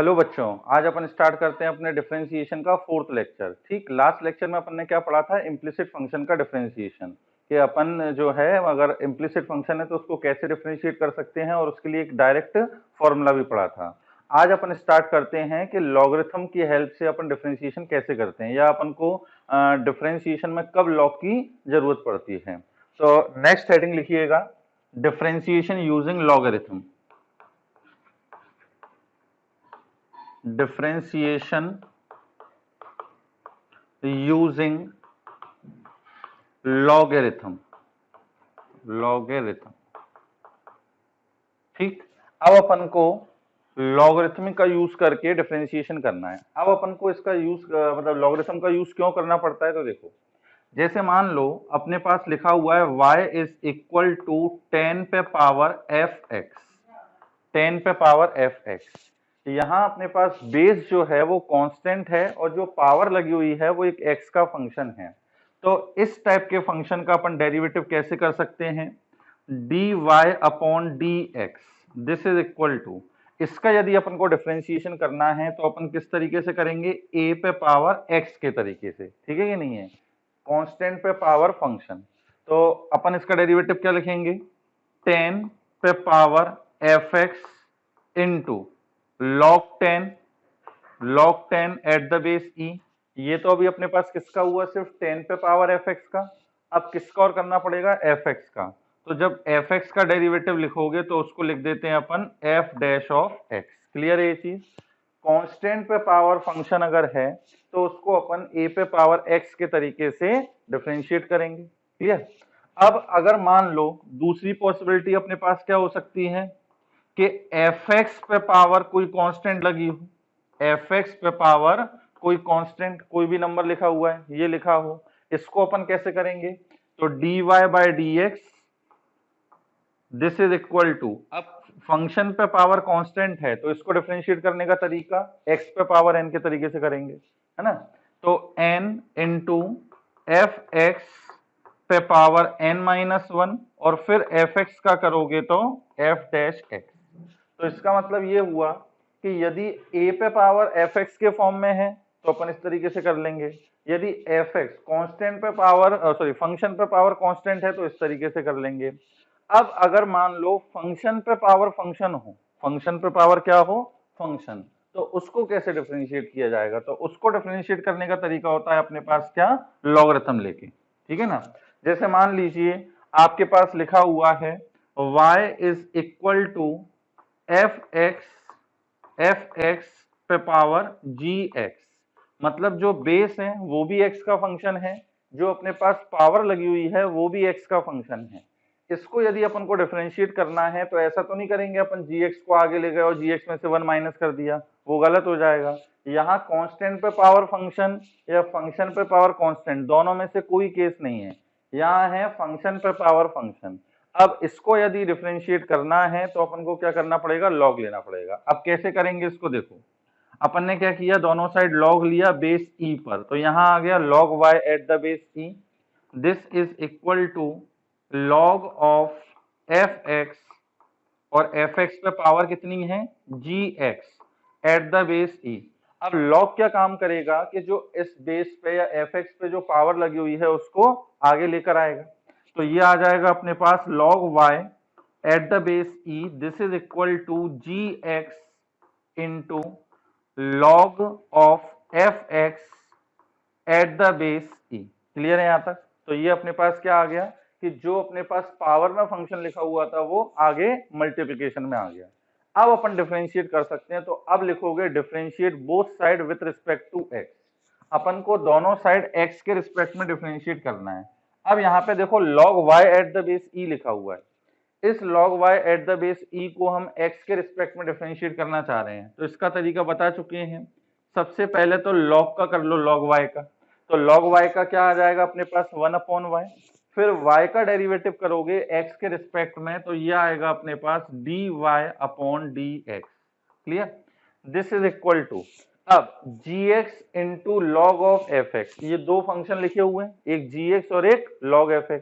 Hello बच्चों, आज अपन start करते हैं अपने डिफरेंशिएशन का फोर्थ लेक्चर। ठीक, लास्ट लेक्चर में अपन ने क्या पढ़ा था? इम्प्लिसिट फंक्शन का डिफरेंशिएशन, कि अपन जो है अगर इम्प्लिसिट फंक्शन है तो उसको कैसे डिफरेंशिएट कर सकते हैं, और उसके लिए एक डायरेक्ट फॉर्मूला भी पढ़ा था। आज अपन स्टार्ट करते हैं कि लॉगरिथम की हेल्प से अपन डिफरेंशिएशन कैसे करते हैं, या अपन को डिफरेंशिएशन में कब लॉग की जरूरत पड़ती है। तो नेक्स्ट हेडिंग लिखिएगा, differentiation using logarithm. differentiation using logarithm। ठीक, अब अपन को लॉगरिथम का यूज करके डिफरेंशिएशन करना है। अब अपन को इसका यूज मतलब लॉगरिथम का यूज क्यों करना पड़ता है, तो देखो, जैसे मान लो अपने पास लिखा हुआ है y इज इक्वल टू 10 पे पावर fx, 10 पे पावर fx। यहाँ अपने पास बेस जो है वो कांस्टेंट है, और जो पावर लगी हुई है वो एक x का फंक्शन है। तो इस टाइप के फंक्शन का अपन डेरिवेटिव कैसे कर सकते हैं? dy upon dx, this is equal to, इसका यदि अपन को डिफरेंशिएशन करना है तो अपन किस तरीके से करेंगे? a पे पावर x के तरीके से, ठीक है कि नहीं है? कांस्टेंट पे पावर फंक्शन। तो अपन इसका डेरिवेटिव क्या लिखेंगे? 10 पे power fx into log 10 at the base e। ये तो अभी अपने पास किसका हुआ? सिर्फ 10 पे पावर fx का। अब किसका और करना पड़ेगा? fx का। तो जब fx का डेरिवेटिव लिखोगे तो उसको लिख देते हैं अपन f dash of x। Clear है ये चीज? कांस्टेंट पे पावर फंक्शन अगर है तो उसको अपन a पे पावर x के तरीके से डिफरेंशिएट करेंगे। क्लियर? अब अगर मान लो दूसरी पॉसिबिलिटी अपने पास क्या हो सकती है कि fx पे पावर कोई कांस्टेंट लगी हो, fx पे पावर कोई कांस्टेंट, कोई भी नंबर लिखा हुआ है, ये लिखा हो, इसको अपन कैसे करेंगे? तो dy by dx, this is equal to, अब फंक्शन पे पावर कांस्टेंट है तो इसको डिफरेंशिएट करने का तरीका x पे पावर n के तरीके से करेंगे, है ना? तो n इंटू एफ एक्स पे पावर n माइनस वन, और फिर fx का करोगे तो f डैश x। तो इसका मतलब ये हुआ कि यदि a पे पावर fx के फॉर्म में है तो अपन इस तरीके से कर लेंगे, यदि fx कांस्टेंट पे पावर फंक्शन पे पावर कांस्टेंट है तो इस तरीके से कर लेंगे। अब अगर मान लो फंक्शन पे पावर फंक्शन हो, फंक्शन पे पावर क्या हो? फंक्शन, तो उसको कैसे डिफरेंशिएट किया जाएगा? तो उसको डिफरेंशिएट करने का तरीका होता है अपने पास क्या? लॉगरिथम लेके, ठीक है ना? जैसे मान लीजिए आपके पास लिखा हुआ है y is equal to F X पे पावर जी एक्स, मतलब जो बेस है वो भी x का फंक्शन है, जो अपने पास पावर लगी हुई है वो भी x का फंक्शन है। इसको यदि अपन को डिफरेंशिएट करना है तो ऐसा तो नहीं करेंगे अपन gx को आगे ले गए और gx में से 1 माइनस कर दिया, वो गलत हो जाएगा। यहाँ कांस्टेंट पे पावर फंक्शन या फंक्शन पे पावर कांस्टेंट, दोनों में से कोई केस नहीं है, यहाँ है फंक्शन पे पावर फंक्शन। अब इसको यदि डिफरेंशिएट करना है तो अपन को क्या करना पड़ेगा? लॉग लेना पड़ेगा। अब कैसे करेंगे इसको? देखो, अपन ने क्या किया, दोनों साइड लॉग लिया बेस ई पर, तो यहां आ गया log y at the base E, this is equal to log of F X, और एफ एक्स पे पावर कितनी है? G X at the base E. अब log क्या काम करेगा कि जो इस बेस पे या एफ एक्स पे जो पावर लगी हुई है उसको आगे लेकर आएगा। तो ये आ जाएगा अपने पास log y at the base E, this is equal to G X into log of F X at the base E. Clear है यहाँ तक? तो ये अपने पास क्या आ गया कि जो अपने पास पावर में फंक्शन लिखा हुआ था वो आगे मल्टीप्लिकेशन में आ गया। अब अपन डिफरेंशिएट कर सकते हैं, तो अब लिखोगे differentiate both side with respect to X. अपन को दोनों साइड एक्स के रिस्पेक्ट में डिफरेंशिएट करना है। अब यहाँ पे देखो log y at the base E लिखा हुआ है, इस log y at the base e को हम x के रिस्पेक्ट में डिफरेंशिएट करना चाह रहे हैं, तो इसका तरीका बता चुके हैं। सबसे पहले तो log का कर लो, log y का, तो log y का क्या आ जाएगा अपने पास? 1 अपॉन y, फिर y का डेरिवेटिव करोगे x के रिस्पेक्ट में तो ये आएगा अपने पास dy upon dx। Clear? This is equal to, अब gx into log of fx, ये दो फंक्शन लिखे हुए हैं, एक gx और एक log fx,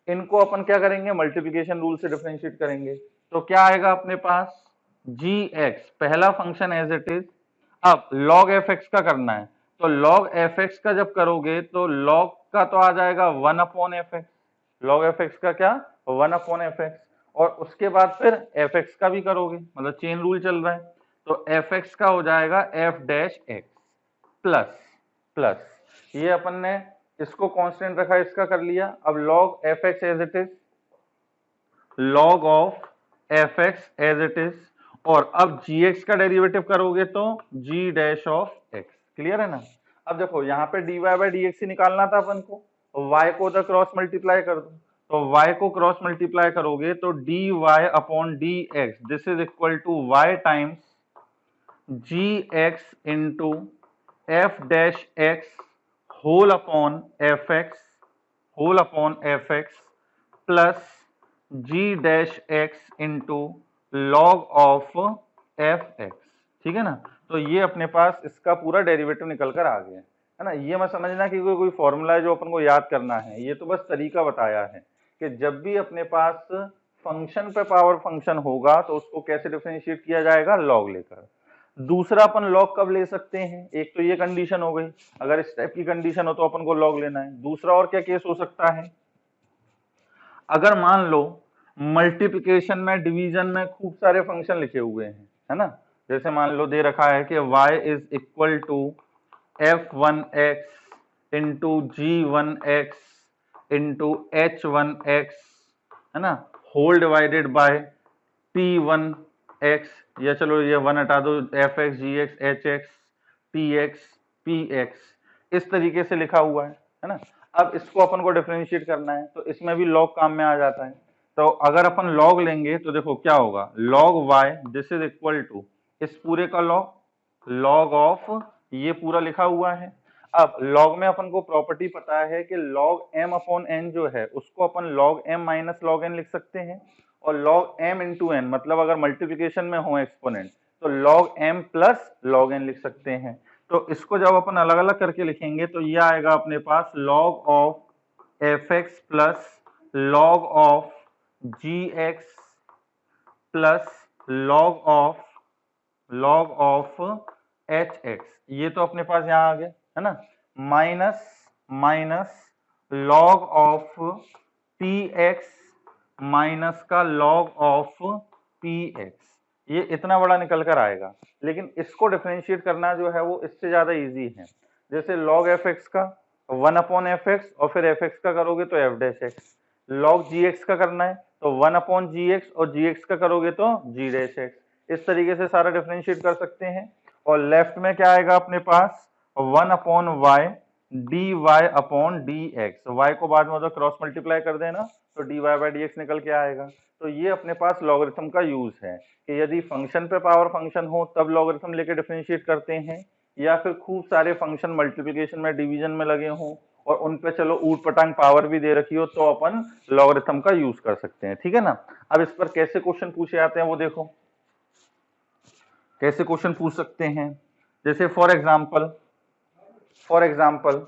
इनको अपन क्या करेंगे? मल्टीप्लिकेशन रूल से डिफरेंशिएट करेंगे। तो क्या आएगा अपने पास? जी एक्स पहला फंक्शन एज इट इज। अब log एफ एक्स का करना है, तो log एफ एक्स का जब करोगे तो log का तो आ जाएगा 1 upon F x, log f x का क्या 1 अपॉन एफ एक्स, और उसके बाद फिर एफ एक्स का भी करोगे, मतलब चेन रूल चल रहा है, तो एफ एक्स का हो जाएगा F dash x plus plus ये अपन ने इसको कांस्टेंट रखा, इसका कर लिया। अब log f x as it is, log of F x as it is, और अब जी एक्स का डेरिवेटिव करोगे तो g dash of x. Clear है ना? अब देखो यहाँ पे d Y by D x ही निकालना था अपन को, y को उधर क्रॉस मल्टीप्लाई कर दो, तो y को क्रॉस मल्टीप्लाई करोगे तो D Y upon D x, this is equal to Y times G X into F dash X whole upon F X, whole upon F X plus G dash X into log of F X. ठीक है ना? तो ये अपने पास इसका पूरा derivative निकल कर आ गया है ना। ये मत समझना कि कोई फॉर्मूला है जो अपन को याद करना है, ये तो बस तरीका बताया है कि जब भी अपने पास फंक्शन पे पावर फंक्शन होगा तो उसको कैसे डिफरेंशिएट किया जाएगा, लॉग लेकर। दूसरा अपन लॉग कब ले सकते हैं, एक तो ये कंडीशन हो गई, अगर इस टाइप की कंडीशन हो तो अपन को लॉग लेना है। दूसरा और क्या केस हो सकता है, अगर मान लो मल्टीप्लिकेशन में डिवीजन में खूब सारे फंक्शन लिखे हुए हैं, है ना, जैसे मान लो दे रखा है कि y is equal to f1x into g1x into h1x, है ना, होल डिवाइडेड बाय p1x, या चलो ये 1 हटा दो, fx gx hx tx px, इस तरीके से लिखा हुआ है ना। अब इसको अपन को डिफरेंशिएट करना है तो इसमें भी लॉग काम में आ जाता है। तो अगर अपन लॉग लेंगे तो देखो क्या होगा, log y this is equal to इस पूरे का लॉग, log ऑफ ये पूरा लिखा हुआ है। अब log में अपन को प्रॉपर्टी पता है कि log m अपॉन n जो है उसको अपन log m minus log n लिख सकते हैं, और log m इंटू n मतलब अगर मल्टीप्लिकेशन में हो एक्सपोनेंट तो log m plus log n लिख सकते हैं। तो इसको जब अपन अलग अलग करके लिखेंगे तो ये आएगा अपने पास log of F X plus log of G X plus log of H X, ये तो अपने पास यहाँ आ गया है ना, minus minus log of P X minus का log ऑफ पी एक्स, ये इतना बड़ा निकल कर आएगा। लेकिन इसको डिफरेंशिएट करना जो है वो इससे ज्यादा इजी है। जैसे log एफ एक्स का 1 अपॉन एफ एक्स और फिर एफ एक्स का करोगे तो एफ डैश एक्स, log जी एक्स का करना है तो 1 अपॉन जी एक्स और जी एक्स का करोगे तो जी डैश एक्स, इस तरीके से सारा डिफरेंशिएट कर सकते हैं। और लेफ्ट में क्या आएगा अपने पास 1 upon Y D Y upon D X, Y को बाद में उधर क्रॉस मल्टीप्लाई कर देना तो D Y by D x निकल के आएगा। तो ये अपने पास लॉगरिथम का यूज है कि यदि फंक्शन पे पावर फंक्शन हो तब लॉगरिथम लेके डिफरेंशिएट करते हैं, या फिर खूब सारे फंक्शन मल्टीप्लिकेशन में डिवीजन में लगे हों और उन पे चलो ऊट पटांग पावर भी दे रखी हो तो अपन लॉगरिथम का यूज कर सकते हैं। ठीक है ना? अब इस पर कैसे क्वेश्चन पूछे जाते हैं वो देखो, कैसे क्वेश्चन पूछ सकते हैं। जैसे फॉर एग्जाम्पल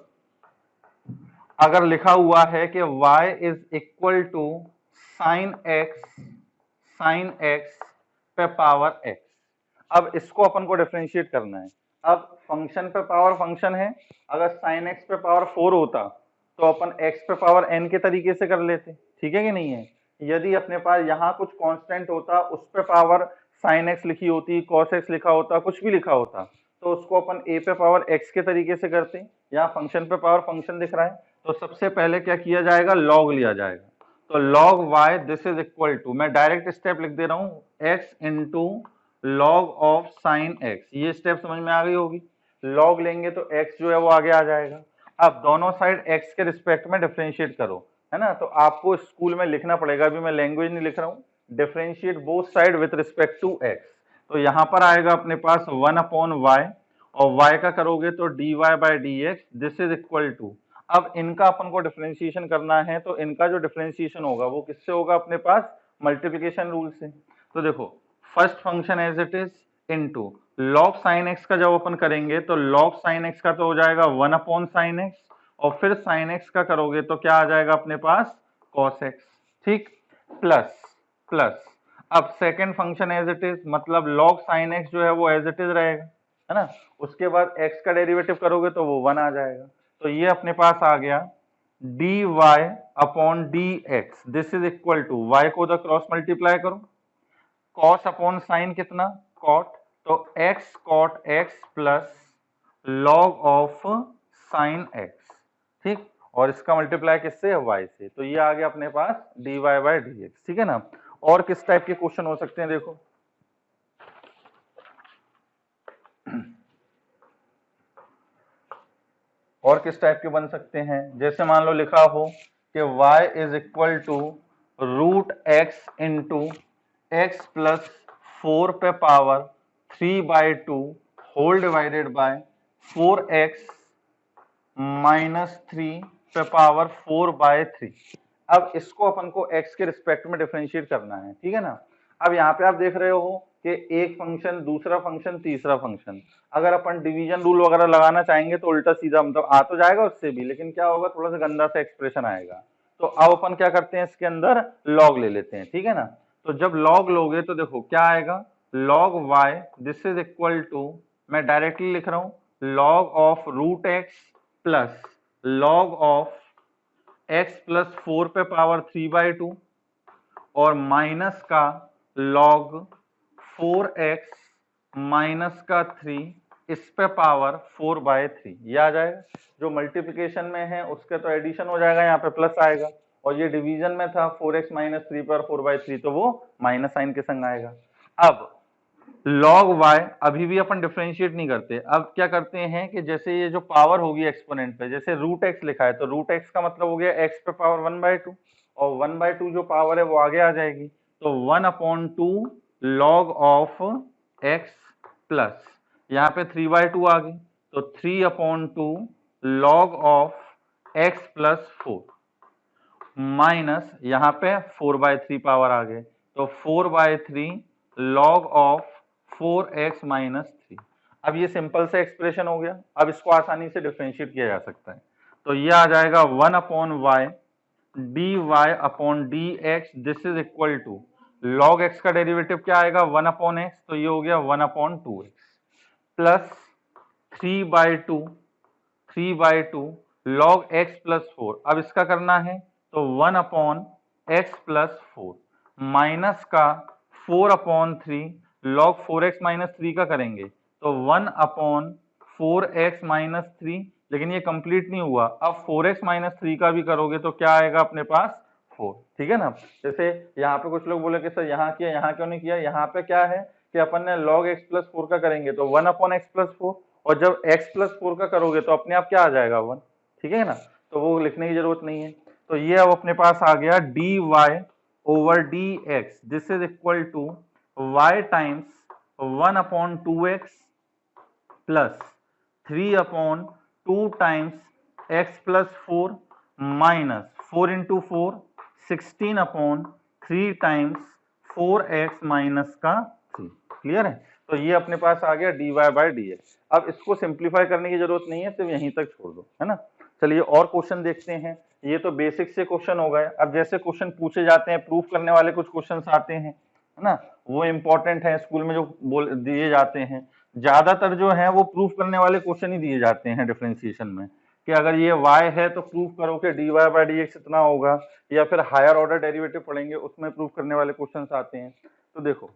अगर लिखा हुआ है कि y is equal to sine X पे पावर x, अब इसको अपन को डिफरेंशिएट करना है। अब फंक्शन पे पावर फंक्शन है, अगर साइन एक्स पे पावर 4 होता तो अपन x पे पावर n के तरीके से कर लेते, ठीक है कि नहीं है। यदि अपने पास यहाँ कुछ कांस्टेंट होता उस पे पावर साइन एक्स लिखी होती, कॉस एक्स लिखा होता, कुछ भी लिखा होता, तो उसको अपन a पे पावर x के तरीके से करते। यहाँ फंक्शन पे पावर फंक्शन दिख रहा है तो सबसे पहले क्या किया जाएगा, लॉग लिया जाएगा। तो log y this is equal to, मैं डायरेक्ट स्टेप लिख दे रहा हूं, x into log of sine X, ये स्टेप समझ में आ गई होगी। लॉग लेंगे तो x जो है वो आगे आ जाएगा। अब दोनों साइड x के रिस्पेक्ट में डिफरेंशिएट करो, है ना, तो आपको स्कूल में लिखना पड़ेगा, अभी मैं लैंग्वेज नहीं लिख रहा हूँ, differentiate both side with respect to x। तो यहाँ पर आएगा अपने पास 1 अपॉन y, और y का करोगे तो dy by D x, this is equal to, अब इनका अपन को डिफरेंशिएशन करना है तो इनका जो डिफरेंशिएशन होगा वो किससे होगा, अपने पास मल्टीप्लिकेशन रूल से। तो देखो first function as it is into log sine X का जब अपन करेंगे तो log साइन एक्स का तो हो जाएगा 1 अपॉन साइन एक्स, और फिर साइन एक्स का करोगे तो क्या आ जाएगा अपने पास cos एक्स, ठीक, प्लस प्लस। अब second function as it is, मतलब log sin x जो है वो एज इट इज रहेगा, है ना। उसके बाद x का डेरिवेटिव करोगे तो वो 1 आ जाएगा। तो ये अपने पास आ गया dy upon dx, this is equal to y को उधर क्रॉस मल्टीप्लाई करो, cos अपॉन साइन कितना cot, तो x cot x plus log of sine x, ठीक, और इसका मल्टीप्लाई किससे, y से। तो ये आ गया अपने पास dy बाई dx, ठीक है ना। और किस टाइप के क्वेश्चन हो सकते हैं, देखो और किस टाइप के बन सकते हैं, जैसे मान लो लिखा हो कि y is equal to root X into x plus 4 पे power 3/2 whole divided by 4x minus 3 पे पावर 4/3। अब इसको अपन को x के रिस्पेक्ट में डिफरेंशिएट करना है, ठीक है ना। अब यहाँ पे आप देख रहे हो कि एक फंक्शन, दूसरा फंक्शन, तीसरा फंक्शन, अगर अपन डिवीजन रूल वगैरह लगाना चाहेंगे तो उल्टा सीधा मतलब आ तो जाएगा उससे भी, लेकिन क्या होगा, थोड़ा सा गंदा सा एक्सप्रेशन आएगा। तो अब अपन क्या करते हैं, इसके अंदर लॉग ले लेते हैं, ठीक है ना। तो जब लॉग लोगे तो देखो क्या आएगा, log y this is equal to, मैं डायरेक्टली लिख रहा हूं log of root X plus log of x plus 4 पे पावर 3/2 और माइनस का log 4x माइनस का 3 इस पे पावर 4/3, ये आ जाएगा। जो मल्टीप्लिकेशन में है उसके तो एडिशन हो जाएगा, यहाँ पे प्लस आएगा, और ये डिवीजन में था 4x माइनस 3 पर 4/3, तो वो माइनस साइन के संग आएगा। अब log y अभी भी अपन डिफरेंशिएट नहीं करते, अब क्या करते हैं कि जैसे ये जो पावर होगी एक्सपोनेंट पे, जैसे रूट एक्स लिखा है तो रूट एक्स का मतलब हो गया x पे पावर 1/2, और 1/2 जो पावर है वो आगे आ जाएगी, तो 1/2 log ऑफ x प्लस यहाँ पे 3/2 आ गई, तो 3/2 log of x plus 4 minus यहाँ पे 4/3 पावर आ गए, तो 4/3 log ऑफ 4x माइनस 3। अब ये सिंपल से एक्सप्रेशन हो गया, अब इसको आसानी से डिफरेंशिएट किया जा सकता है। तो ये आ जाएगा 1/y dy upon dx, this is equal to log x का डेरिवेटिव क्या आएगा, 1/x, तो ये हो गया 1/2x plus 3/2 log x plus 4। अब इसका करना है तो 1/x प्लस 4 माइनस का 4/3 log 4x माइनस 3 का करेंगे तो 1/4x माइनस 3, लेकिन ये कंप्लीट नहीं हुआ, अब 4x माइनस 3 का भी करोगे तो क्या आएगा अपने पास 4, ठीक है ना। जैसे यहाँ पे कुछ लोग बोले कि सर यहाँ किया, यहाँ क्यों नहीं किया, यहाँ पे क्या है कि अपन ने log x प्लस 4 का करेंगे तो 1/x प्लस 4, और जब x प्लस 4 का करोगे तो अपने आप क्या आ जाएगा 1, ठीक है ना, तो वो लिखने की जरूरत नहीं है। तो ये अब अपने पास आ गया dy over dx, this is equal to y times 1/2x plus 3/2 times x plus 4 minus 4 into 4 16/3 times 4x minus का 3, क्लियर है। तो ये अपने पास आ गया dy बाई dx। अब इसको सिंप्लीफाई करने की जरूरत नहीं है, सिर्फ यहीं तक छोड़ दो, है ना। चलिए और क्वेश्चन देखते हैं, ये तो बेसिक से क्वेश्चन हो गए। अब जैसे क्वेश्चन पूछे जाते हैं, प्रूफ करने वाले कुछ क्वेश्चन आते हैं, है ना, वो इंपॉर्टेंट है, स्कूल में जो बोल दिए जाते हैं, ज्यादातर जो है वो प्रूफ करने वाले क्वेश्चन ही दिए जाते हैं डिफरेंशिएशन में, कि अगर ये y है तो प्रूफ करो कि dy बाई dx इतना होगा, या फिर हायर ऑर्डर डेरिवेटिव पढ़ेंगे उसमें प्रूफ करने वाले क्वेश्चन आते हैं। तो देखो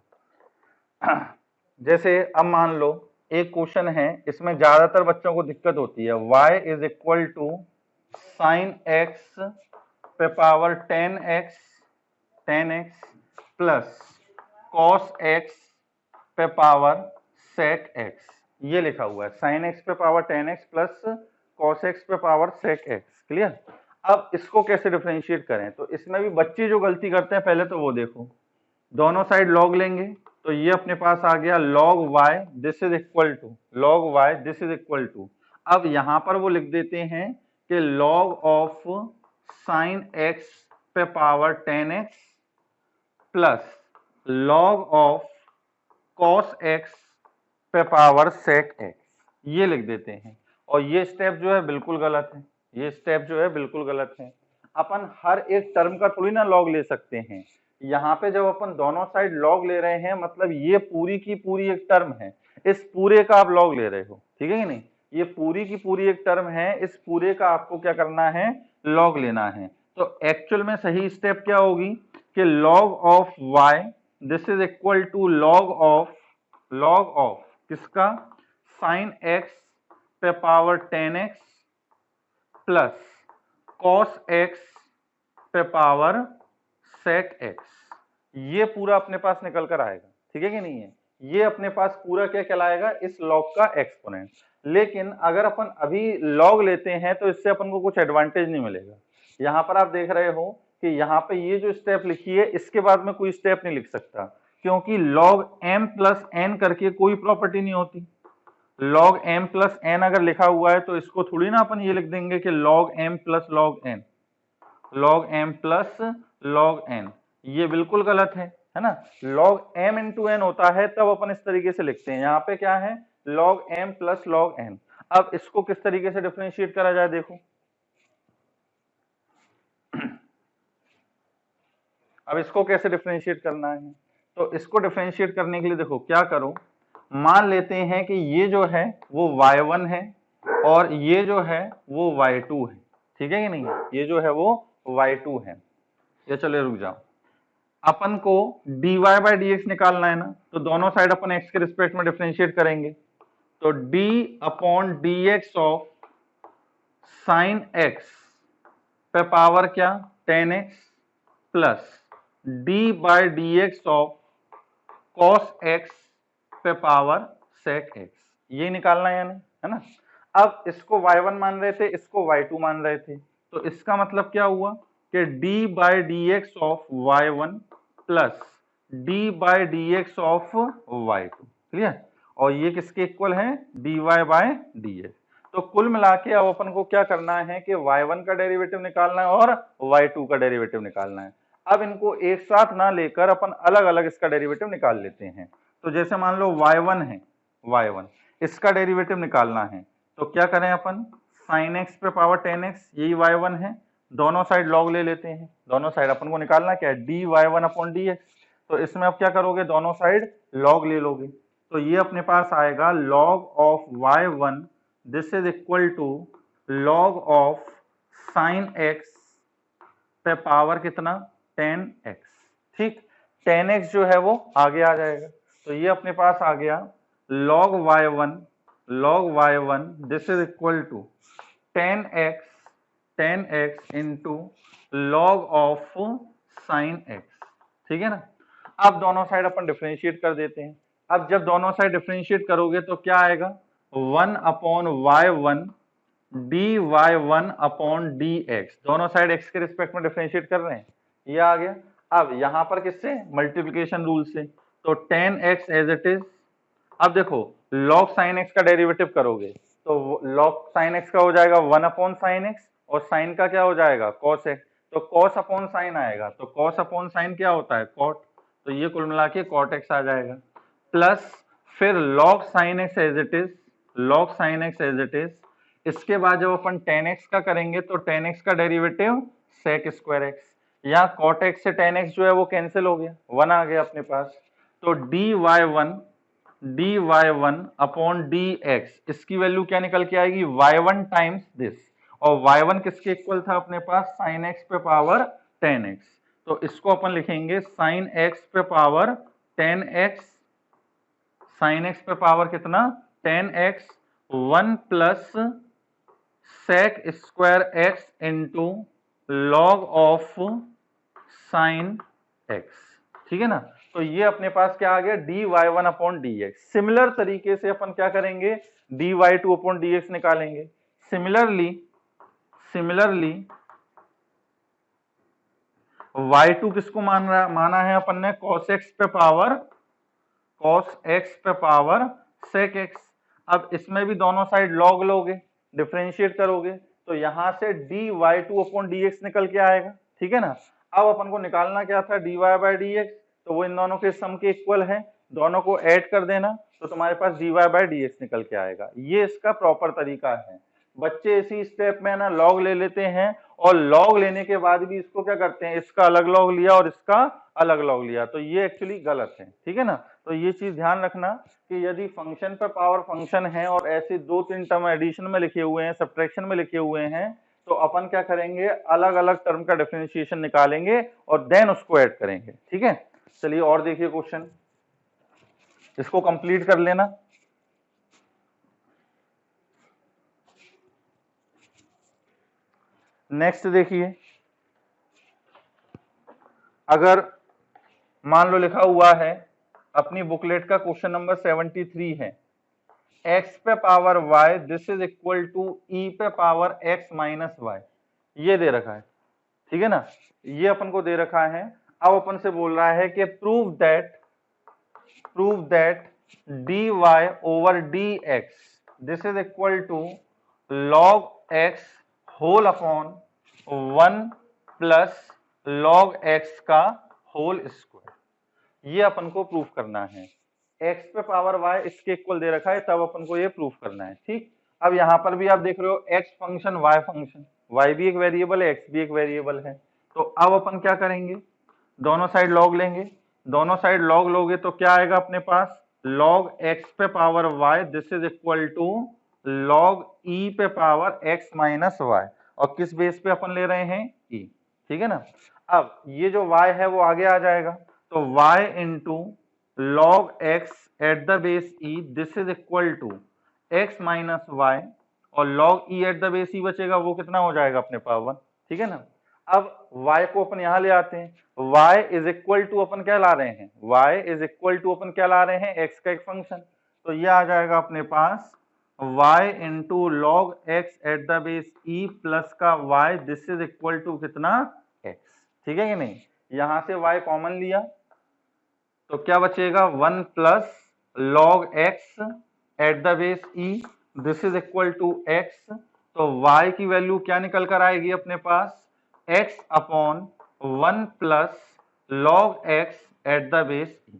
जैसे अब मान लो एक क्वेश्चन है, इसमें ज्यादातर बच्चों को दिक्कत होती है, y is equal to sine x पे power 10x plus cos x पे पावर sec x, ये लिखा हुआ है साइन x पे power 10x plus cos x पे पावर sec x, क्लियर। अब इसको कैसे डिफरेंशिएट करें, तो इसमें भी बच्चे जो गलती करते हैं पहले तो वो देखो, दोनों साइड लॉग लेंगे तो ये अपने पास आ गया log y this is equal to log y this is equal to, अब यहां पर वो लिख देते हैं कि log ऑफ साइन x पे power 10x plus log of cos x पे पावर sec x, ये लिख देते हैं। और ये स्टेप जो है बिल्कुल गलत है, ये स्टेप जो है बिल्कुल गलत है। अपन हर एक टर्म का थोड़ी ना लॉग ले सकते हैं, यहाँ पे जब अपन दोनों साइड लॉग ले रहे हैं मतलब ये पूरी की पूरी एक टर्म है, इस पूरे का आप लॉग ले रहे हो, ठीक है कि नहीं, ये पूरी की पूरी एक टर्म है, इस पूरे का आपको क्या करना है, लॉग लेना है। तो एक्चुअल में सही स्टेप क्या होगी कि log of y this is equal to log of किसका, साइन x पे power 10x plus cos x पे पावर sec x, ये पूरा अपने पास निकल कर आएगा, ठीक है कि नहीं है, ये अपने पास पूरा क्या कहलाएगा, इस लॉग का एक्सपोनेंट। लेकिन अगर अपन अभी लॉग लेते हैं तो इससे अपन को कुछ एडवांटेज नहीं मिलेगा। यहाँ पर आप देख रहे हो कि यहाँ पे ये जो स्टेप लिखी है इसके बाद में कोई स्टेप नहीं लिख सकता, क्योंकि log m प्लस n करके कोई प्रॉपर्टी नहीं होती। log m प्लस n अगर लिखा हुआ है तो इसको थोड़ी ना अपन ये लिख देंगे कि log m plus log n, log m plus log n, ये बिल्कुल गलत है ना। log m इंटू n होता है तब अपन इस तरीके से लिखते हैं, यहाँ पे क्या है log m plus log n। अब इसको किस तरीके से डिफरेंशिएट करा जाए, देखो अब इसको कैसे डिफरेंशिएट करना है, तो इसको डिफरेंशिएट करने के लिए देखो क्या करो, मान लेते हैं कि ये जो है वो y1 है और ये जो है वो y2 है, ठीक है कि नहीं, ये जो है वो y2 है। या चले रुक जाओ, अपन को dy बाई dx निकालना है ना, तो दोनों साइड अपन x के रिस्पेक्ट में डिफरेंशिएट करेंगे, तो d upon dx of sine x पे पावर क्या 10x plus d by dx of cos x पे पावर sec x, ये निकालना है यानी, है ना। अब इसको y1 मान रहे थे, इसको y2 मान रहे थे, तो इसका मतलब क्या हुआ कि d by dx of y1 plus d by dx of y2, clear, और ये किसके इक्वल है, dy बाई dx। तो कुल मिला के अब अपन को क्या करना है कि y1 का डेरिवेटिव निकालना है और y2 का डेरिवेटिव निकालना है। अब इनको एक साथ ना लेकर अपन अलग अलग इसका डेरिवेटिव निकाल लेते हैं। तो जैसे मान लो y1 है, y1 इसका डेरिवेटिव निकालना है, तो क्या करें अपन, साइन x पे पावर 10x, यही y1 है, दोनों साइड लॉग ले लेते हैं, दोनों साइड अपन को निकालना क्या है, dy1 अपॉन dx। तो इसमें अब क्या करोगे, दोनों साइड लॉग ले लोगे, तो ये अपने पास आएगा log of y1 this is equal to log of sine x पे पावर कितना 10x, ठीक, 10x जो है वो आगे आ जाएगा, तो ये अपने पास आ गया log y1 this is equal to 10x into log of sine x, ठीक है ना। अब दोनों साइड अपन डिफरेंशिएट कर देते हैं। अब जब दोनों साइड डिफरेंशिएट करोगे तो क्या आएगा, 1 upon y1 dy1 upon dx, दोनों साइड x के रिस्पेक्ट में डिफरेंशिएट कर रहे हैं, ये आ गया। अब यहां पर किससे, मल्टीप्लिकेशन रूल से, तो 10x एज इट इज। अब देखो log sin x का डेरिवेटिव करोगे तो log sin x का हो जाएगा 1 अपॉन साइन x और साइन का क्या हो जाएगा cos x, तो cos अपॉन साइन आएगा, तो cos अपॉन साइन क्या होता है cot, तो ये कुल मिला के cot x आ जाएगा, प्लस फिर log sin x as it is, log sin x as it is. इसके बाद जब अपन 10x का करेंगे तो 10x का डेरिवेटिव sec स्क्वायर x, यहाँ cot x से 10x जो है वो कैंसिल हो गया, 1 आ गया अपने पास, तो dy1 अपॉन dx, इसकी वैल्यू क्या निकल के आएगी, y1 टाइम्स दिस, और y1 किसके इक्वल था अपने पास, sin x पे पावर 10x, तो इसको अपन लिखेंगे sin x पे पावर 10x, sin x पे पावर कितना 10x, 1 plus sec square x into log of sine x, ठीक है ना। तो ये अपने पास क्या आ गया, dy1 अपॉन dx। सिमिलर तरीके से अपन क्या करेंगे, dy2 अपॉन dx निकालेंगे। सिमिलरली y2 किसको माना है अपन ने, cos x पे पावर sec x। अब इसमें भी दोनों साइड लॉग लोगे, डिफरेंशिएट करोगे, तो यहां से dy2 अपॉन dx निकल के आएगा, ठीक है ना। अब अपन को निकालना क्या था, dy बाई dx, तो वो इन दोनों के सम के इक्वल है, दोनों को ऐड कर देना, तो तुम्हारे पास dy बाई dx निकल के आएगा। ये इसका प्रॉपर तरीका है। बच्चे इसी स्टेप में ना लॉग ले लेते हैं, और लॉग लेने के बाद भी इसको क्या करते हैं, इसका अलग लॉग लिया और इसका अलग लॉग लिया, तो ये एक्चुअली गलत है, ठीक है ना। तो ये चीज ध्यान रखना कि यदि फंक्शन पे पावर फंक्शन है और ऐसे 2-3 टर्म एडिशन में लिखे हुए हैं, सब्ट्रैक्शन में लिखे हुए हैं, तो अपन क्या करेंगे, अलग अलग टर्म का डिफरेंशिएशन निकालेंगे और देन उसको ऐड करेंगे, ठीक है। चलिए और देखिए क्वेश्चन, इसको कंप्लीट कर लेना। नेक्स्ट देखिए, अगर मान लो लिखा हुआ है अपनी बुकलेट का क्वेश्चन नंबर 73 है, x पे power y this is equal to e पे पावर x माइनस y, ये दे रखा है, ठीक है ना, ये अपन को दे रखा है। अब अपन से बोल रहा है कि prove that dy over dx this is equal to log x whole upon 1 plus log x का होल स्क्वायर, ये अपन को प्रूफ करना है। x पे पावर y इसके इक्वल दे रखा है, तब अपन को ये प्रूफ करना है, ठीक। अब यहां पर भी आप देख रहे हो x function y function, y भी एक वेरिएबल है, x भी एक वेरिएबल है। तो अब अपन क्या करेंगे, दोनों साइड लॉग लेंगे, दोनों साइड लॉग लोगे तो क्या आएगा अपने पास, log x पे power y this is equal to log e पे पावर x माइनस y, और किस बेस पे अपन ले रहे हैं, e, ठीक है ना। अब ये जो y है वो आगे आ जाएगा, तो y into log x at the base e this is equal to x minus y, और log e at the base e बचेगा, वो कितना हो जाएगा अपने पास 1, ठीक है ना। अब y को अपन यहां ले आते हैं, y इज इक्वल टू अपन क्या ला रहे हैं, y इज इक्वल टू अपन क्या ला रहे हैं, x का एक फंक्शन, तो ये आ जाएगा अपने पास y into log x at the base e plus का y this is equal to कितना, x, ठीक है कि नहीं। यहां से y कॉमन लिया तो क्या बचेगा, 1 plus log x at the base e this is equal to x, तो y की वैल्यू क्या निकल कर आएगी अपने पास, x upon 1 plus log x at the base e।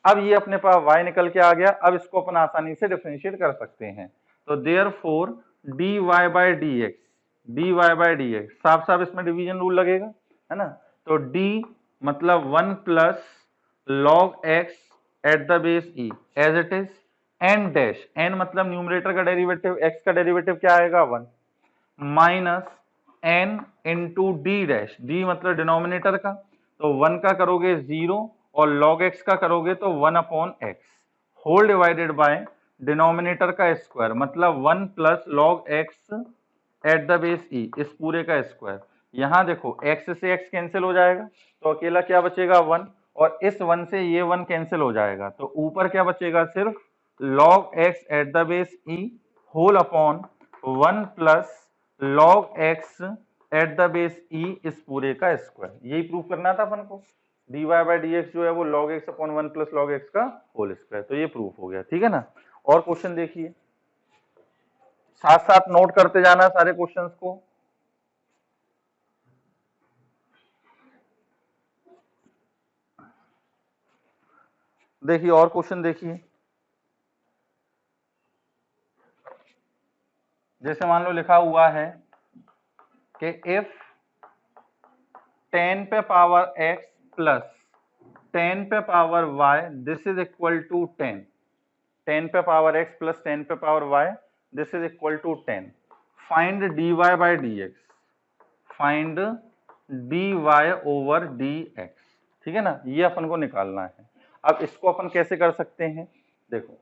अब ये अपने पास y निकल के आ गया, अब इसको अपन आसानी से डिफरेंशिएट कर सकते हैं, तो देयरफॉर dy बाय dx साफ साफ इसमें डिवीजन रूल लगेगा, है ना। तो d मतलब 1 plus log x at the base e as it is, n dash, n मतलब न्यूमरेटर का डेरिवेटिव, x का डेरिवेटिव क्या आएगा 1, minus n into d dash, d मतलब डिनोमिनेटर का, तो 1 का करोगे 0 और log x का करोगे तो 1 upon x, whole divided by denominator का स्क्वायर, मतलब 1 plus log x at the base e, इस पूरे का स्क्वायर। यहां देखो x से x कैंसिल हो जाएगा, तो अकेला क्या बचेगा 1, और इस 1 से ये 1 कैंसिल हो जाएगा, तो ऊपर क्या बचेगा, सिर्फ log x at the base e whole upon 1 plus log x at the base e इस पूरे का स्क्वायर, यही प्रूफ करना था अपन को। dy बाय dx जो है वो log x upon 1 plus log x का होल स्क्वायर, तो ये प्रूफ हो गया, ठीक है ना। और क्वेश्चन देखिए, साथ साथ नोट करते जाना सारे क्वेश्चंस को। देखिए और क्वेश्चन देखिए, जैसे मान लो लिखा हुआ है कि इफ 10 पे पावर x प्लस 10 पे power y this is equal to 10, 10 पे पावर x प्लस 10 पे power y this is equal to 10, find dy by dx, find dy over dx, ठीक है ना, ये अपन को निकालना है। अब इसको अपन कैसे कर सकते हैं, देखो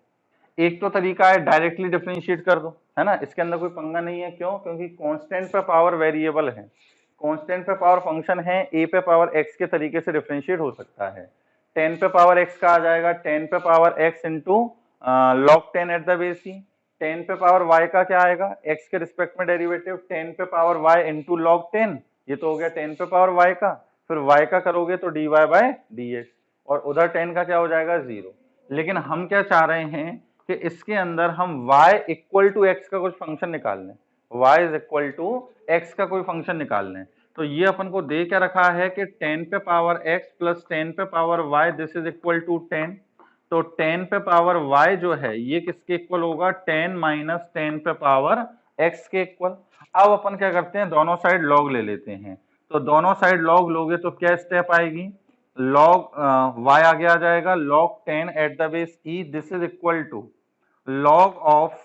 एक तो तरीका है डायरेक्टली डिफरेंशिएट कर दो, है ना, इसके अंदर कोई पंगा नहीं है, क्यों, क्योंकि कांस्टेंट पे पावर वेरिएबल है, कांस्टेंट पे पावर फंक्शन है, a पे पावर x के तरीके से डिफरेंशिएट हो सकता है। 10 पे पावर x का आ जाएगा 10 पे power x into log 10 at the base e, 10 पे पावर y का क्या आएगा, x के रिस्पेक्ट में डेरिवेटिव 10 पे पावर y इंटू log 10, ये तो हो गया 10 पे पावर y का, फिर y का करोगे तो dy बाय dx, और उधर 10 का क्या हो जाएगा 0। लेकिन हम क्या चाह रहे हैं कि इसके अंदर हम y इक्वल टू x का कुछ फंक्शन निकाल लें, y is equal to x का कोई फंक्शन निकाल लें। तो ये अपन को दे क्या रखा है कि 10 पे पावर x प्लस 10 पे power y this is equal to 10, तो 10 पे पावर y जो है ये किसके इक्वल होगा, 10 माइनस 10 पे पावर x के इक्वल। अब अपन क्या करते हैं, दोनों साइड लॉग ले लेते हैं। तो दोनों साइड लॉग लोगे तो क्या स्टेप आएगी, लॉग y आगे आ जाएगा, log 10 at the base e, this is equal to log of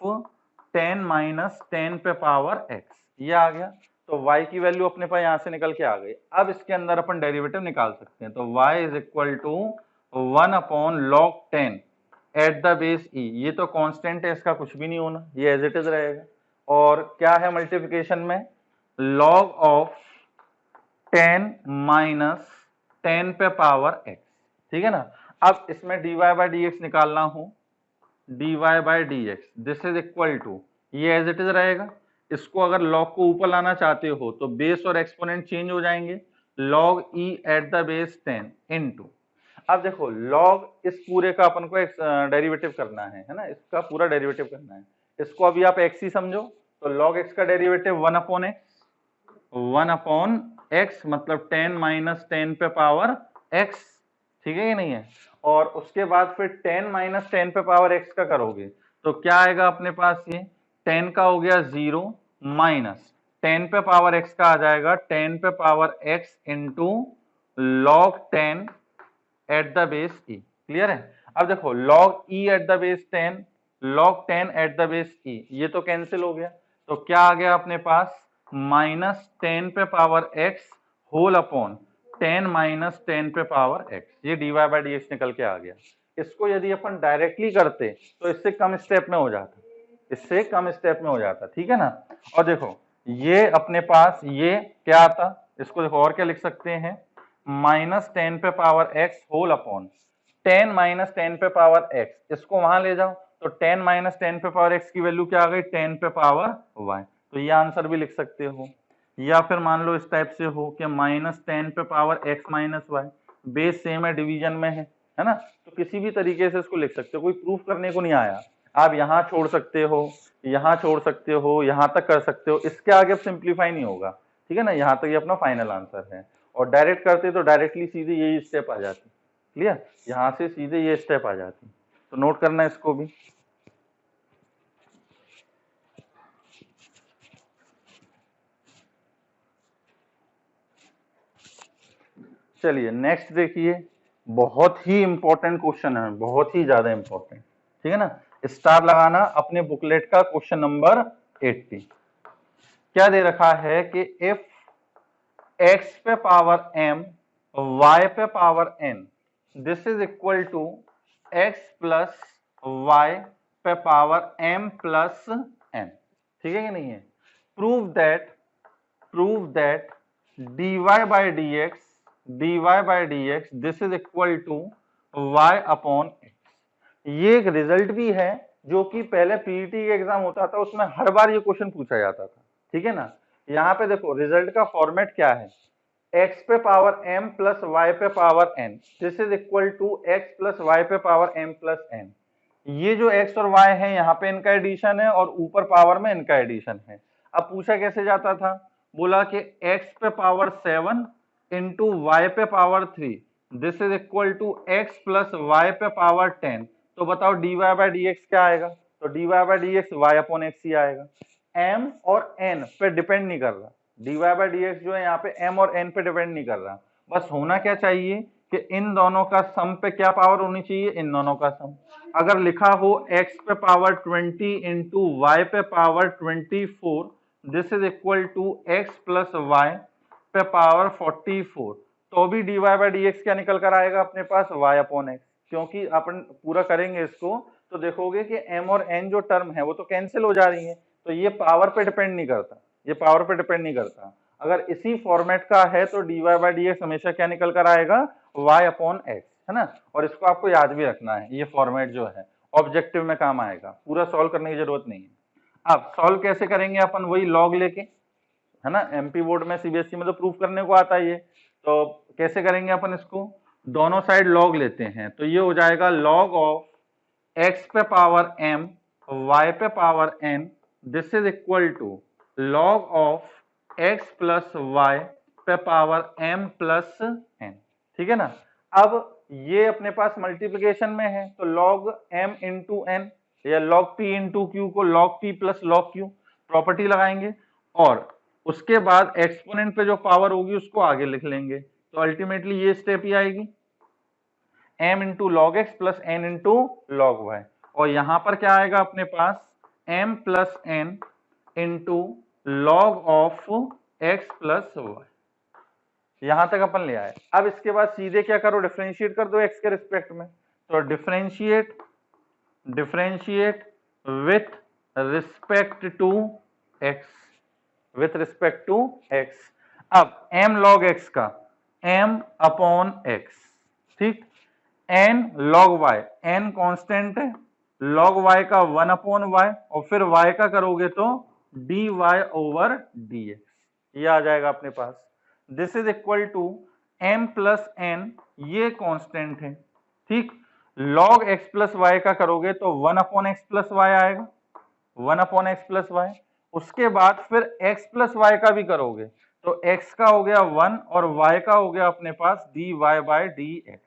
10 minus 10 पे पावर x, ये आ गया। तो y की वैल्यू अपने पास यहां से निकल के आ गई। अब इसके अंदर अपन डेरिवेटिव निकाल सकते हैं। तो y is equal to 1 upon log 10 at the base e, ये तो कांस्टेंट है, इसका कुछ भी नहीं होना, ये एज इट इज रहेगा। और क्या है मल्टीप्लिकेशन में, log ऑफ 10 माइनस 10 पे पावर x, ठीक है ना। अब इसमें dy बाई डी एक्स निकालना हो, dy by D x this is equal to, ये एज इट इज रहेगा। इसको अगर log को ऊपर लाना चाहते हो तो बेस और एक्सपोनेंट चेंज हो जाएंगे, log e at the base 10 into, अब देखो log इस पूरे का अपन को डेरिवेटिव करना है ना, इसका पूरा डेरिवेटिव करना है। इसको अभी आप x ही समझो, तो log x का derivative 1 upon x, 1 upon x मतलब 10 माइनस 10 पे पावर x, ठीक है कि नहीं है। और उसके बाद फिर 10 माइनस 10 पे पावर x का करोगे तो क्या आएगा अपने पास, ये 10 का हो गया 0 माइनस 10 पे पावर x का आ जाएगा 10 पे power x into log 10 at the base e, clear है। अब देखो log e at the base 10, log 10 at the base e, ये तो कैंसिल हो गया। तो क्या आ गया अपने पास, माइनस 10 पे power x whole upon 10 minus 10 पे पावर x, ये dy बाई डी एक्स निकल के आ गया। इसको यदि अपन डायरेक्टली करते तो इससे कम स्टेप में हो जाता, इससे कम स्टेप में हो जाता, ठीक है ना। और देखो ये अपने पास ये क्या आता, इसको देखो और क्या लिख सकते हैं, माइनस 10 पे power x whole upon 10 minus 10 पे पावर x, इसको वहां ले जाओ तो 10 माइनस 10 पे पावर x की वैल्यू क्या आ गई, 10 पे पावर y, तो ये आंसर भी लिख सकते हो। या फिर मान लो इस टाइप से हो कि माइनस 10 पे power x minus y, base same है, डिवीजन में है ना, तो किसी भी तरीके से इसको लिख सकते हो, कोई प्रूफ करने को नहीं आया। आप यहाँ छोड़ सकते हो, यहाँ छोड़ सकते हो, यहाँ तक कर सकते हो, इसके आगे अब सिंप्लीफाई नहीं होगा, ठीक है ना। यहाँ तक ये अपना फाइनल आंसर है। और डायरेक्ट करते तो डायरेक्टली सीधे यही स्टेप आ जाती, क्लियर, यहाँ से सीधे ये स्टेप आ जाती। तो नोट करना इसको भी। चलिए नेक्स्ट देखिए, बहुत ही इंपॉर्टेंट क्वेश्चन है, बहुत ही ज्यादा इंपॉर्टेंट, ठीक है ना। स्टार लगाना अपने बुकलेट का क्वेश्चन नंबर 80। क्या दे रखा है कि इफ x पे पावर m y पे power n, this is equal to x plus y पे पावर m प्लस n, ठीक है कि नहीं है। Prove that dy by D x this is equal to y upon x। ये एक रिजल्ट भी है जो कि पहले पीईटी के एग्जाम होता था उसमें हर बार ये क्वेश्चन पूछा जाता था, ठीक है ना। यहाँ पे देखो रिजल्ट का फॉर्मेट क्या है, x पे पावर m प्लस y पे power n, this is equal to x plus y पे पावर m प्लस n। ये जो x और y है यहाँ पे इनका एडिशन है और ऊपर पावर में इनका एडिशन है। अब पूछा कैसे जाता था, बोला कि x पे पावर 7 इंटू y पे power 3, this is equal to x plus y पे पावर 10। तो बताओ dy बाई डी एक्स क्या आएगा, तो dy by D x y upon x ही आएगा। m और n पे डिपेंड नहीं कर रहा, dy बाई डी एक्स जो है यहाँ पे m और n पे डिपेंड नहीं कर रहा। बस होना क्या चाहिए कि इन दोनों का सम पे क्या पावर होनी चाहिए, इन दोनों का सम। अगर लिखा हो x पे पावर 20 इंटू y पे power 24, this is equal to x plus y पे पावर 44, तो भी dy बाई डी एक्स क्या निकल कर आएगा अपने पास, y अपॉन एक्स। क्योंकि अपन पूरा करेंगे इसको तो देखोगे कि m और n जो टर्म है वो तो कैंसिल हो जा रही है, तो ये पावर पे डिपेंड नहीं करता, ये पावर पे डिपेंड नहीं करता। अगर इसी फॉर्मेट का है तो dy बाई डी एक्स हमेशा क्या निकल कर आएगा, y अपॉन एक्स, है ना। और इसको आपको याद भी रखना है, ये फॉर्मेट जो है ऑब्जेक्टिव में काम आएगा, पूरा सॉल्व करने की जरूरत नहीं है। अब सॉल्व कैसे करेंगे अपन, वही लॉग लेके, है ना। एमपी बोर्ड में सीबीएसई में तो प्रूफ करने को आता है ये, तो कैसे करेंगे अपन इसको, दोनों साइड लॉग लेते हैं। तो ये हो जाएगा लॉग ऑफ x पे पावर m y पे power n, this is equal to log of x plus y पे पावर m प्लस n, ठीक है ना। अब ये अपने पास मल्टीप्लिकेशन में है तो log m इंटू n या log p इंटू q को log p plus log q, property लगाएंगे और उसके बाद एक्सपोनेंट पे जो पावर होगी उसको आगे लिख लेंगे। तो अल्टीमेटली ये स्टेप ही आएगी, m into log x plus n into log y, और यहां पर क्या आएगा अपने पास m plus n into log of x plus y. यहां तक अपन ले आए। अब इसके बाद सीधे क्या करो, डिफरेंशिएट कर दो x के रिस्पेक्ट में। तो differentiate with respect to x, with respect to x। अब m log x का m अपॉन x, ठीक, n log y, n constant है, log y का 1 अपॉन y, और फिर y का करोगे तो dy ओवर dx, ये आ जाएगा अपने पास। This is equal to m plus n, ये कांस्टेंट है, ठीक, log x प्लस y का करोगे तो 1 अपॉन एक्स प्लस वाई आएगा, 1 अपॉन एक्स प्लस वाई। उसके बाद फिर x प्लस वाई का भी करोगे तो x का हो गया 1 और y का हो गया अपने पास dy बाय dx।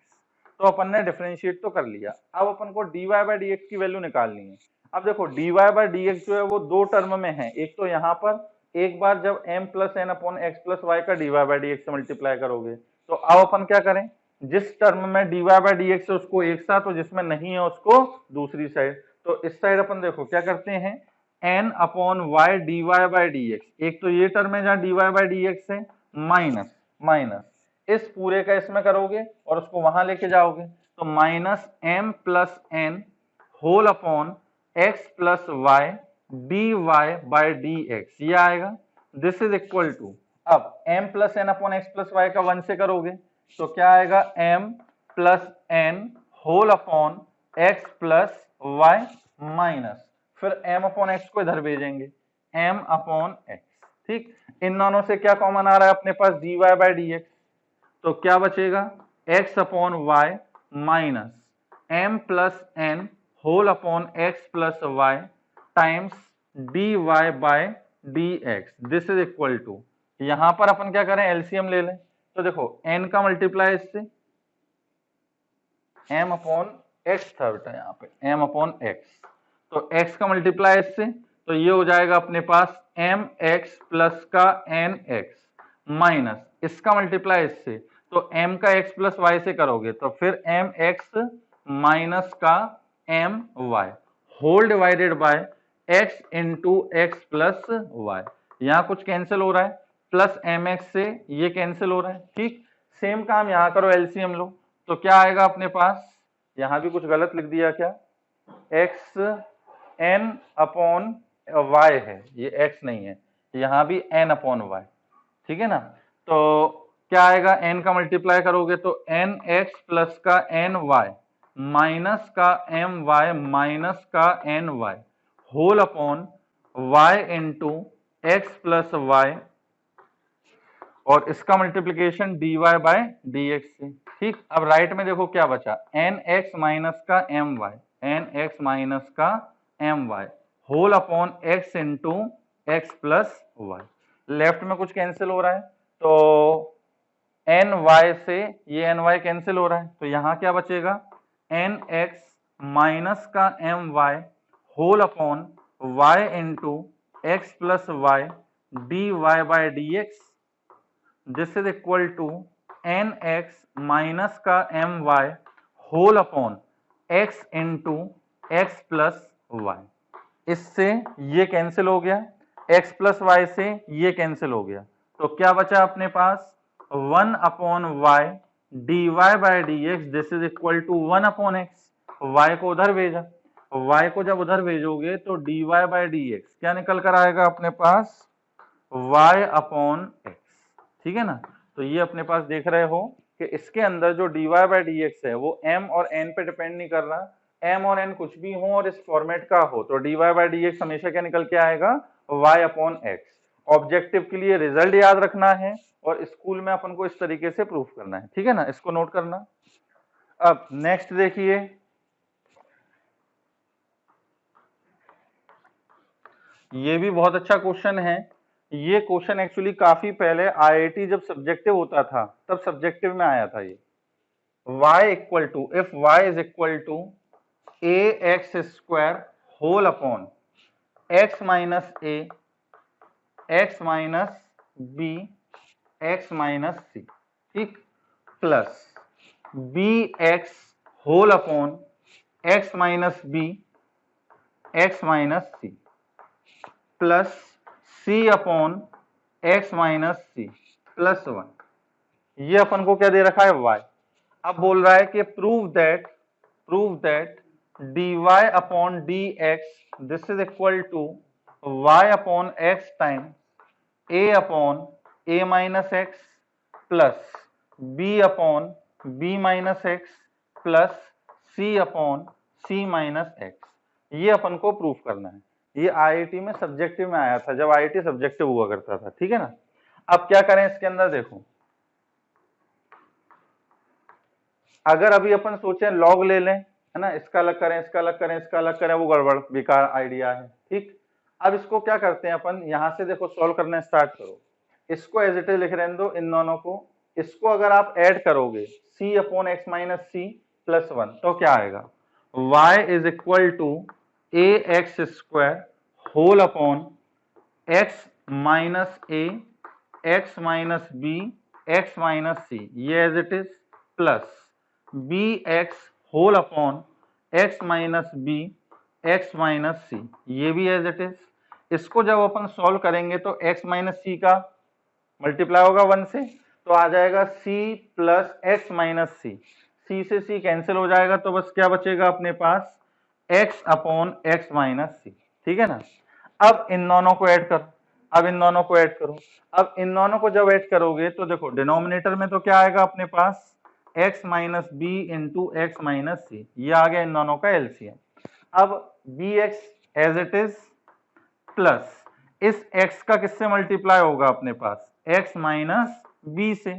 तो अपन ने डिफरेंशिएट तो कर लिया, अब अपन को dy बाय dx की वैल्यू निकालनी है। अब देखो dy बाय dx जो है वो दो टर्म में है, एक तो यहाँ पर, एक बार जब m plus n upon x plus y का dy बाय dx से मल्टीप्लाई करोगे। तो अब अपन क्या करें, जिस टर्म में dy बाय dx है उसको एक साथ, और जिसमें नहीं है उसको दूसरी साइड। तो इस साइड अपन देखो क्या करते हैं, n upon Y D Y by D x, एक तो ये टर्म है जहां d Y by D x है, माइनस माइनस इस पूरे का इसमें करोगे और उसको वहां लेके जाओगे तो minus m plus n whole upon x plus y D Y by D x, ये आएगा। दिस इज इक्वल टू, अब m plus n upon x plus y का 1 से करोगे तो क्या आएगा, m plus n whole upon x plus y minus, फिर m अपॉन एक्स को इधर भेजेंगे, m अपॉन एक्स, ठीक। इन दोनों से क्या कॉमन आ रहा है अपने पास, dy बाई dx, तो क्या बचेगा, x upon y minus m plus n whole upon x plus y times dy by dx। This is equal to, यहां पर अपन क्या करें, एलसीएम ले लें। तो देखो n का मल्टीप्लाई इससे m अपॉन एक्स था बेटा, यहाँ पे m अपॉन एक्स, तो x का मल्टीप्लाई इससे, तो ये हो जाएगा अपने पास m x प्लस का n x माइनस इसका मल्टीप्लाई इससे, तो m का x प्लस y से करोगे तो फिर m x माइनस का m y whole divided by x into x plus y. यहाँ कुछ कैंसिल हो रहा है, प्लस एम एक्स से ये कैंसिल हो रहा है, ठीक। सेम काम यहाँ करो, एलसीएम लो, तो क्या आएगा अपने पास, यहाँ भी कुछ गलत लिख दिया क्या, एक्स एन अपॉन वाई है, ये x नहीं है, यहाँ भी n अपॉन वाई, ठीक है ना। तो क्या आएगा, n का मल्टीप्लाई करोगे तो एन एक्स प्लस का एन वाई माइनस का एम वाई माइनस का n y whole upon y into x plus y, और इसका मल्टीप्लीकेशन dy बाय dx से, ठीक। अब राइट में देखो क्या बचा, एन एक्स माइनस का m y, n x minus का m y whole upon x into x plus y. Left में कुछ कैंसिल हो रहा है तो एन वाई से ये एन वाई कैंसिल हो रहा है, तो यहाँ क्या बचेगा, एन एक्स माइनस का m y whole upon y into x plus y D y by d x. This is equal to n x minus का m y whole upon x into x plus y. इससे ये cancel हो गया, x plus Y से ये cancel हो गया, तो क्या बचा अपने पास, 1 upon Y D Y by D x. This is equal to 1 upon x, Y को उधर भेजा, y को जब उधर भेजोगे तो dy बाय dx क्या निकल कर आएगा अपने पास, y अपॉन x, ठीक है ना। तो ये अपने पास देख रहे हो कि इसके अंदर जो dy बाय dx है वो m और n पे डिपेंड नहीं कर रहा, m और n कुछ भी हो और इस फॉर्मेट का हो तो dy बाय dx हमेशा क्या निकल के आएगा, y अपॉन x। ऑब्जेक्टिव के लिए रिजल्ट याद रखना है और स्कूल में अपन को इस तरीके से प्रूफ करना है, ठीक है ना, इसको नोट करना। अब नेक्स्ट देखिए, ये भी बहुत अच्छा क्वेश्चन है। ये क्वेश्चन एक्चुअली काफी पहले आईआईटी जब सब्जेक्टिव होता था तब सब्जेक्टिव में आया था। ये y equal to, if y is equal to a x square whole upon x minus a x minus b x minus c, ठीक, plus b x whole upon x minus b x minus c plus c upon x minus c plus 1। ये अपन को क्या दे रखा है, y। अब बोल रहा है कि prove that dy upon dx this is equal to y upon x time a upon a minus x plus b upon b minus x plus c upon c minus x. ये अपन को proof करना है। ये IIT में subjective में आया था, जब आईआईटी सब्जेक्टिव हुआ करता था, ठीक है ना। अब क्या करें इसके अंदर, देखो अगर अभी अपन सोचे लॉग ले लें, है ना, इसका अलग करें, इसका अलग करें, इसका अलग करें, वो गड़बड़ बेकार आइडिया है, ठीक। अब इसको क्या करते हैं अपन, यहां से देखो सॉल्व करना स्टार्ट करो, इसको एज इट इज लिख रहने दो इन दोनों को। इसको अगर आप ऐड करोगे c upon x minus c plus 1 तो क्या आएगा, y is equal to a x square whole upon x minus a x minus b x minus c, ये as it is, plus b x whole upon x minus b x minus c, ये भी as it is. इसको जब अपन solve करेंगे तो x minus सी का multiply होगा 1 से, तो आ जाएगा c प्लस एक्स माइनस सी, c से c कैंसिल हो जाएगा, तो बस क्या बचेगा अपने पास, x upon x minus c, ठीक है ना। अब इन दोनों को ऐड करो, अब इन दोनों को ऐड करो। अब इन दोनों को जब ऐड करोगे तो देखो डिनोमिनेटर में तो क्या आएगा अपने पास, x minus b into x minus c, ये आ गया इन दोनों का एलसीएम। अब b x as it is plus इस x का किससे मल्टीप्लाई होगा अपने पास, x माइनस बी से,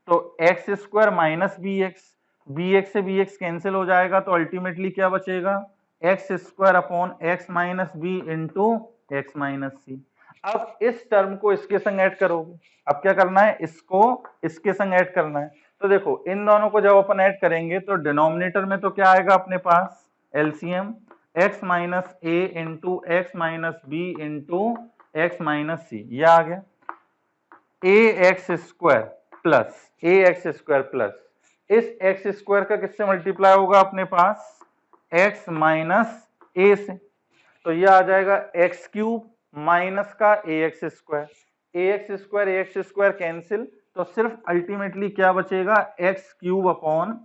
तो x square minus b x से बी एक्स कैंसिल हो जाएगा, तो अल्टीमेटली क्या बचेगा, x square upon x minus b into x minus c. अब इस टर्म को इसके संग ऐड करोगे, अब क्या करना है, इसको इसके संग ऐड करना है। तो देखो इन दोनों को जब अपन ऐड करेंगे तो डिनोमिनेटर में तो क्या आएगा अपने पास, LCM x minus a into x minus b into x minus c, यह आ गया ए एक्स स्क्वायर प्लस इस एक्स स्क्वायर का किससे मल्टीप्लाई होगा अपने पास, x माइनस ए से, तो यह आ जाएगा एक्स क्यूब माइनस का ए एक्स स्क्वायर कैंसिल, तो सिर्फ अल्टीमेटली क्या बचेगा, x cube upon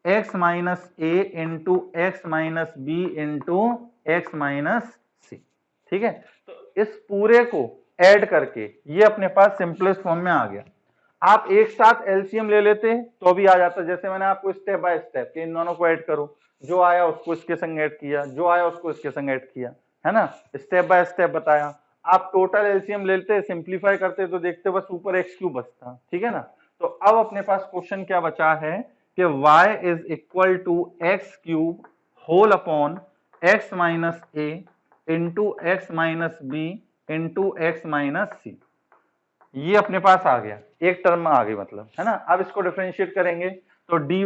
x minus a into x minus b into x minus c, ठीक है। तो इस पूरे को ऐड करके ये अपने पास सिंपलेस्ट फॉर्म में आ गया। आप एक साथ एलसीएम ले लेते तो भी आ जाता, जैसे मैंने आपको स्टेप बाय स्टेप के इन दोनों को ऐड करो, जो आया उसको इसके संग ऐड किया, जो आया उसको इसके संग ऐड किया, है ना, स्टेप बाय स्टेप बताया। आप टोटल एलसीएम लेते, सिंप्लीफाई करते तो देखते बस ऊपर एक्स क्यूब बचता, ठीक है ना। तो अब अपने पास क्वेश्चन क्या बचा है कि y is equal to x cube whole upon x minus a into x minus b into x minus c, ये अपने पास आ गया, एक टर्म में आ गई मतलब, है ना। अब इसको डिफरेंशिएट करेंगे तो dy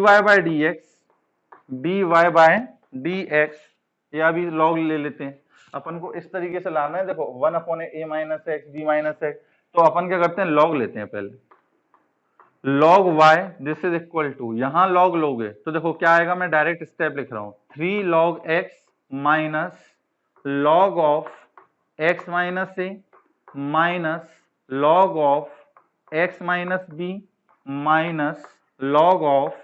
बाय dx, या भी लॉग ले लेते हैं, अपन को इस तरीके से लाना है। देखो 1 upon a minus x b minus x, तो अपन क्या करते हैं, लॉग लेते हैं पहले, log y this is equal to, यहां log लोगे तो देखो क्या आएगा, मैं डायरेक्ट स्टेप लिख रहा हूं, 3 log x minus log of x minus a minus log of x minus b minus log of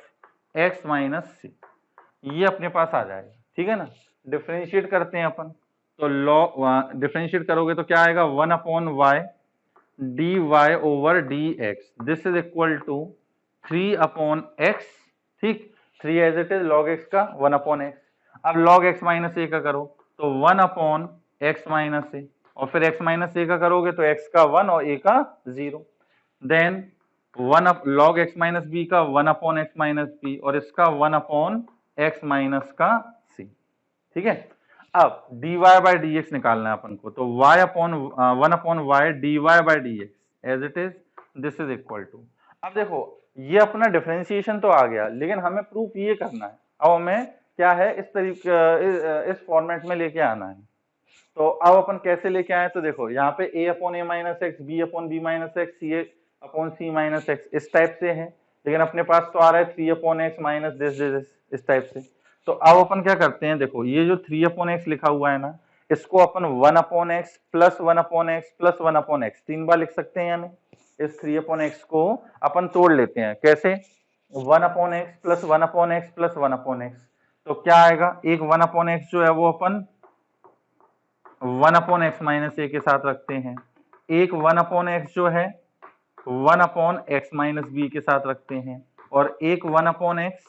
x minus c, ये अपने पास आ जाएगा, ठीक है ना। डिफरेंशिएट करते हैं अपन, तो log डिफरेंशिएट करोगे तो क्या आएगा, 1 upon y dy over dx this is equal to 3 upon x, ठीक, 3 as it is, log x का 1 अपॉन x। अब log x माइनस ए का करो तो 1 अपॉन x माइनस ए, और फिर x माइनस ए का करोगे तो x का 1 और a का 0, then 1 log x minus b का 1 अपॉन x माइनस बी, और इसका 1 अपॉन x माइनस का c, ठीक है। अब dy बाय dx निकालना है अपन को, तो y upon 1 upon y dy by dx as it is this is equal to. अब देखो ये अपना डिफरेंशिएशन तो आ गया, लेकिन हमें प्रूफ ये करना है। अब हमें क्या है, इस तरीके इस फॉर्मेट में लेके आना है। तो अब अपन कैसे लेके आए, तो देखो यहाँ पे a upon a minus x, b upon b minus x, c upon c minus x इस टाइप से है, लेकिन अपने पास तो आ रहा है 3 अपॉन एक्स माइनस दिस इस टाइप से। तो अब अपन क्या करते हैं, देखो ये जो 3 अपॉन एक्स लिखा हुआ है ना, इसको अपन 1 upon x plus 1 upon x plus 1 upon x 3 बार लिख सकते हैं, यानी इस 3 अपॉन एक्स को अपन तोड़ लेते हैं। कैसे? 1 upon x plus 1 upon x plus 1 upon x, तो क्या आएगा, एक 1 अपॉन एक्स जो है वो अपन 1 अपॉन एक्स माइनस ए के साथ रखते हैं, एक 1 अपॉन एक्स जो है 1 अपॉन एक्स माइनस बी के साथ रखते हैं, और एक 1 upon x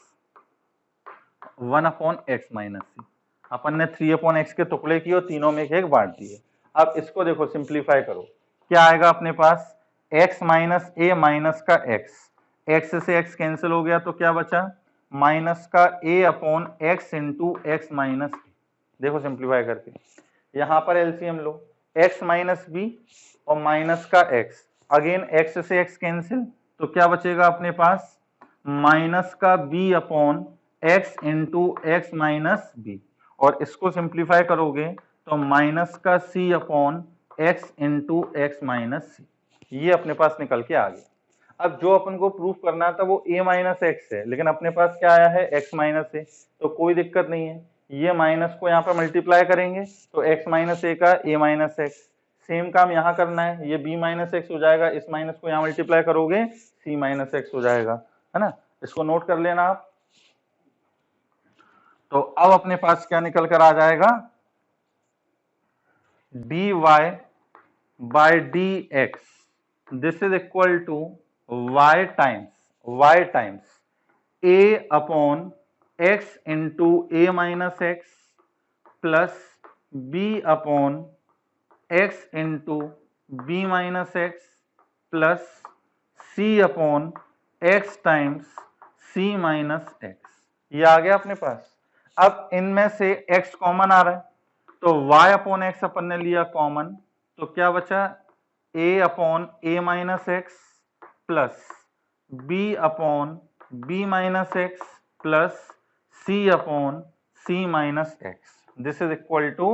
1 upon x minus c. अपन ने 3 अपॉन एक्स के टुकड़े किए और तीनों में एक बांट दिए। अब इसको देखो सिंप्लीफाई करो, क्या आएगा अपने पास, x माइनस ए माइनस का x से x कैंसिल हो गया तो क्या बचा, माइनस का a upon x into x minus b. देखो सिंप्लीफाई करके, यहां पर एलसीएम लो, x माइनस बी और माइनस का x, अगेन x से x कैंसिल तो क्या बचेगा अपने पास, माइनस का b upon x into x minus b, और इसको सिंप्लीफाई करोगे तो माइनस का c upon x into x minus c, ये अपने पास निकल के आ गया। अब जो अपन को प्रूफ करना था वो a माइनस एक्स है, लेकिन अपने पास क्या आया है, x माइनस ए, तो कोई दिक्कत नहीं है, ये माइनस को यहाँ पर मल्टीप्लाई करेंगे तो x माइनस ए का a माइनस एक्स, सेम काम यहाँ करना है, ये b माइनस एक्स हो जाएगा, इस माइनस को यहाँ मल्टीप्लाई करोगे c माइनस एक्स हो जाएगा, है ना, इसको नोट कर लेना आप। तो अब अपने पास क्या निकल कर आ जाएगा, dy by d x, this is equal to y times a upon x into a minus x plus b upon x into b minus x plus c upon x times c minus x, ये आ गया अपने पास। अब इनमें से x common आ रहा है तो y अपॉन एक्स अपन ने लिया कॉमन, तो क्या बचा, a upon a minus x plus b upon b minus x plus c upon c minus x, this is equal to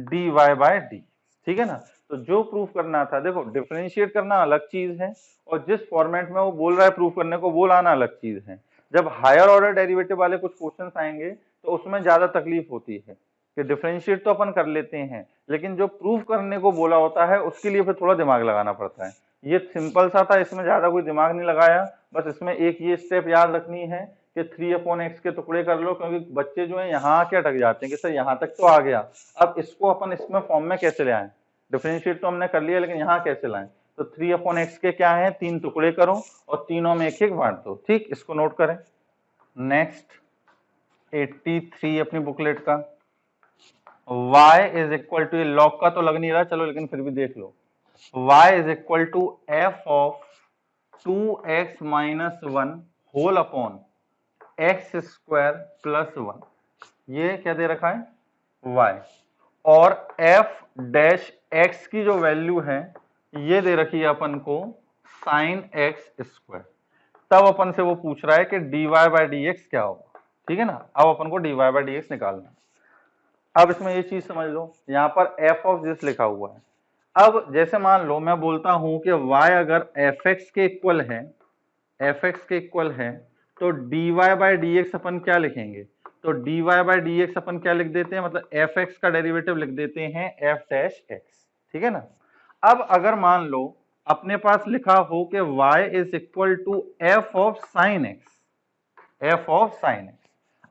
dy by d. ठीक है ना, तो जो प्रूफ करना था, देखो डिफरेंशिएट करना अलग चीज है और जिस फॉर्मेट में वो बोल रहा है प्रूफ करने को वो लाना अलग चीज है। जब हायर ऑर्डर डेरिवेटिव वाले कुछ क्वेश्चंस आएंगे तो उसमें ज्यादा तकलीफ होती है कि डिफरेंशिएट तो अपन कर लेते हैं, लेकिन जो प्रूफ करने को बोला होता है उसके लिए फिर थोड़ा दिमाग लगाना पड़ता है। ये सिंपल सा था, इसमें ज्यादा कोई दिमाग नहीं लगाया, बस इसमें एक ये स्टेप याद रखनी है कि 3 अपॉन एक्स के टुकड़े कर लो, क्योंकि बच्चे जो है यहाँ आके अटक जाते हैं कि सर यहाँ तक तो आ गया, अब इसको अपन इसमें फॉर्म में कैसे ले आए, डिफरेंशिएट तो हमने कर लिया लेकिन यहाँ कैसे लाएं, तो 3 अपॉन एक्स के क्या है, 3 टुकड़े करो और तीनों में एक एक बांट दो। ठीक, इसको नोट करें। नेक्स्ट 83 अपनी बुकलेट का, y is equal to, log का तो लग नहीं रहा चलो लेकिन फिर भी देख लो, y is equal to f of 2x minus 1 whole upon x square plus 1, ये क्या दे रखा है, y, और f डैश x की जो वैल्यू है ये दे रखी है अपन को साइन एक्स स्क्वायर। तब अपन से वो पूछ रहा है कि dy बाय dx क्या होगा। ठीक है ना, अब अपन को dy बाय dx निकालना है। अब इसमें ये चीज समझ लो, यहाँ पर f ऑफ दिस लिखा हुआ है। अब जैसे मान लो मैं बोलता हूं कि y अगर fx के इक्वल है, fx के इक्वल है, तो dy बाय dx अपन क्या लिखेंगे, तो dy बाय dx अपन क्या लिख देते हैं, मतलब fx का डेरिवेटिव लिख देते हैं f डैश x। ठीक है ना, अब अगर मान लो अपने पास लिखा हो कि y is equal to f of sine x,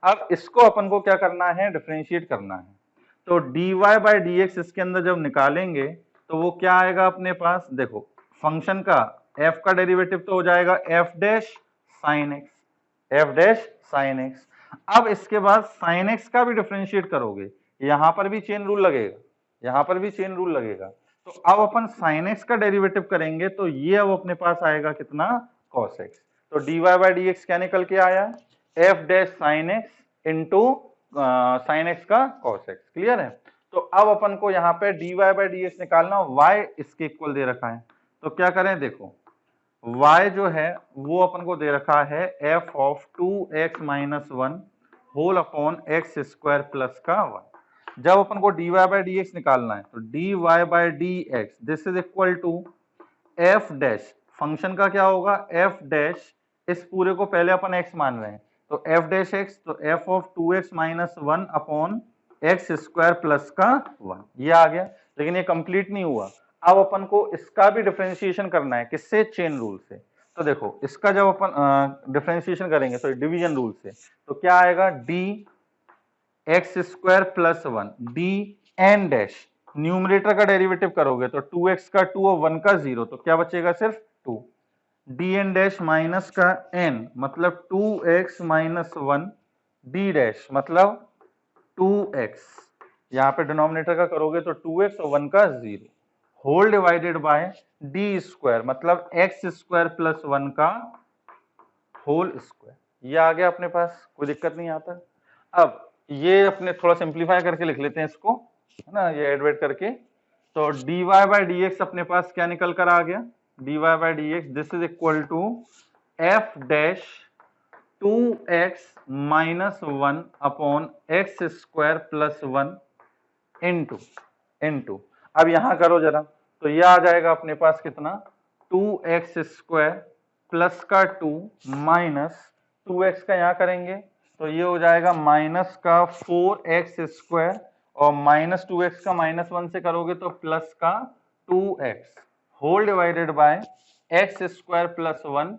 अब इसको अपन को क्या करना है, डिफरेंशिएट करना है। तो dy बाय dx इसके अंदर जब निकालेंगे तो वो क्या आएगा अपने पास, देखो फंक्शन का f का डेरिवेटिव तो हो जाएगा f डैश साइन x। अब इसके बाद साइन x का भी डिफरेंशिएट करोगे, यहां पर भी चेन रूल लगेगा, तो अब अपन साइन x का डेरिवेटिव करेंगे तो ये अब अपने पास आएगा कितना, cos x। तो dy बाय dx क्या निकल के आया, f dash sign x into sine x का cos x। क्लियर है, तो अब अपन को यहाँ पे dy बाय dx निकालना, y इसके इक्वल दे रखा है, तो क्या करें, देखो y जो है वो अपन को दे रखा है f of 2x minus 1 whole upon x square plus का 1। जब अपन को dy बाई डी एक्स निकालना है तो dy by D x this is equal to f dash, function का क्या होगा एफ डैश, इस पूरे को पहले अपन x मान रहे हैं तो एफ डैश एक्स, तो F of 2x minus 1 upon x square plus का 1, ये आ गया। लेकिन ये कंप्लीट नहीं हुआ, अब अपन को इसका भी डिफरेंशिएशन करना है, किससे, चेन रूल से। तो देखो इसका जब अपन डिफरेंशिएशन करेंगे तो डिवीजन रूल से, तो क्या आएगा d x square plus 1 d n dash, numerator का डेरिवेटिव करोगे तो 2x का 2 और 1 का 0, तो क्या बचेगा सिर्फ 2, डी एन डैश माइनस का n मतलब 2x माइनस 1 डी डैश मतलब 2x, यहाँ पे डिनोमिनेटर का करोगे तो 2x और 1 का 0 whole divided by d square मतलब x स्क्वायर प्लस 1 का होल स्क्वायर, ये आ गया अपने पास, कोई दिक्कत नहीं आता। अब ये अपने थोड़ा सिंप्लीफाई करके लिख लेते हैं इसको, है ना, ये एड वेड करके, तो dy बाई डी एक्स अपने पास क्या निकल कर आ गया, dy by D x this is equal to f dash 2x minus 1 upon x square plus 1 into, अब यहां करो जरा, तो ये आ जाएगा अपने पास कितना 2x स्क्वायर प्लस का 2 माइनस 2x का यहाँ करेंगे तो ये हो जाएगा माइनस का 4x स्क्वायर और माइनस 2x का माइनस 1 से करोगे तो प्लस का 2x whole divided by x square plus 1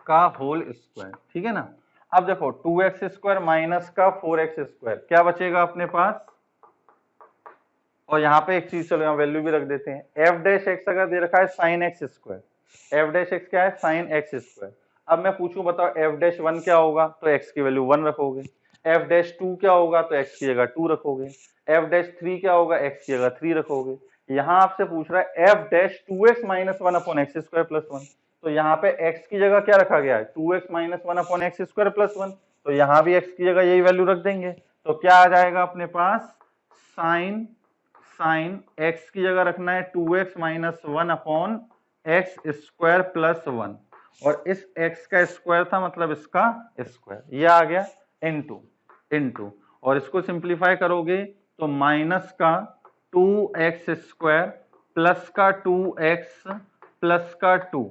का होल स्क्वायर, ठीक है ना। अब देखो 2x स्क्वायर माइनस का 4x स्क्वायर क्या बचेगा अपने पास, और यहाँ पे एक चीज चलो यहाँ वैल्यू भी रख देते हैं, एफ डैश एक्स अगर दे रखा है sine x square, F dash x क्या है साइन एक्स स्क्वायर, अब मैं पूछूं बताओ एफ डैश 1 क्या होगा तो x की वैल्यू 1 रखोगे, एफ डैश 2 क्या होगा तो x की जगह 2 रखोगे, एफ डैश 3 क्या होगा x की जगह 3 रखोगे। यहाँ आपसे पूछ रहा है F dash 2x minus 1 upon x square plus 1, तो यहाँ पे x की जगह क्या रखा गया है 2x minus 1 upon x square plus 1, तो यहाँ भी x की जगह यही वैल्यू रख देंगे, तो क्या आ जाएगा अपने पास साइन x की जगह रखना है 2x minus 1 upon x square plus 1, और इस x का स्क्वायर था मतलब इसका स्क्वायर, ये आ गया इनटू, और इसको सिंप्लीफाई करोगे तो माइनस का 2x स्क्वायर प्लस का 2x प्लस का 2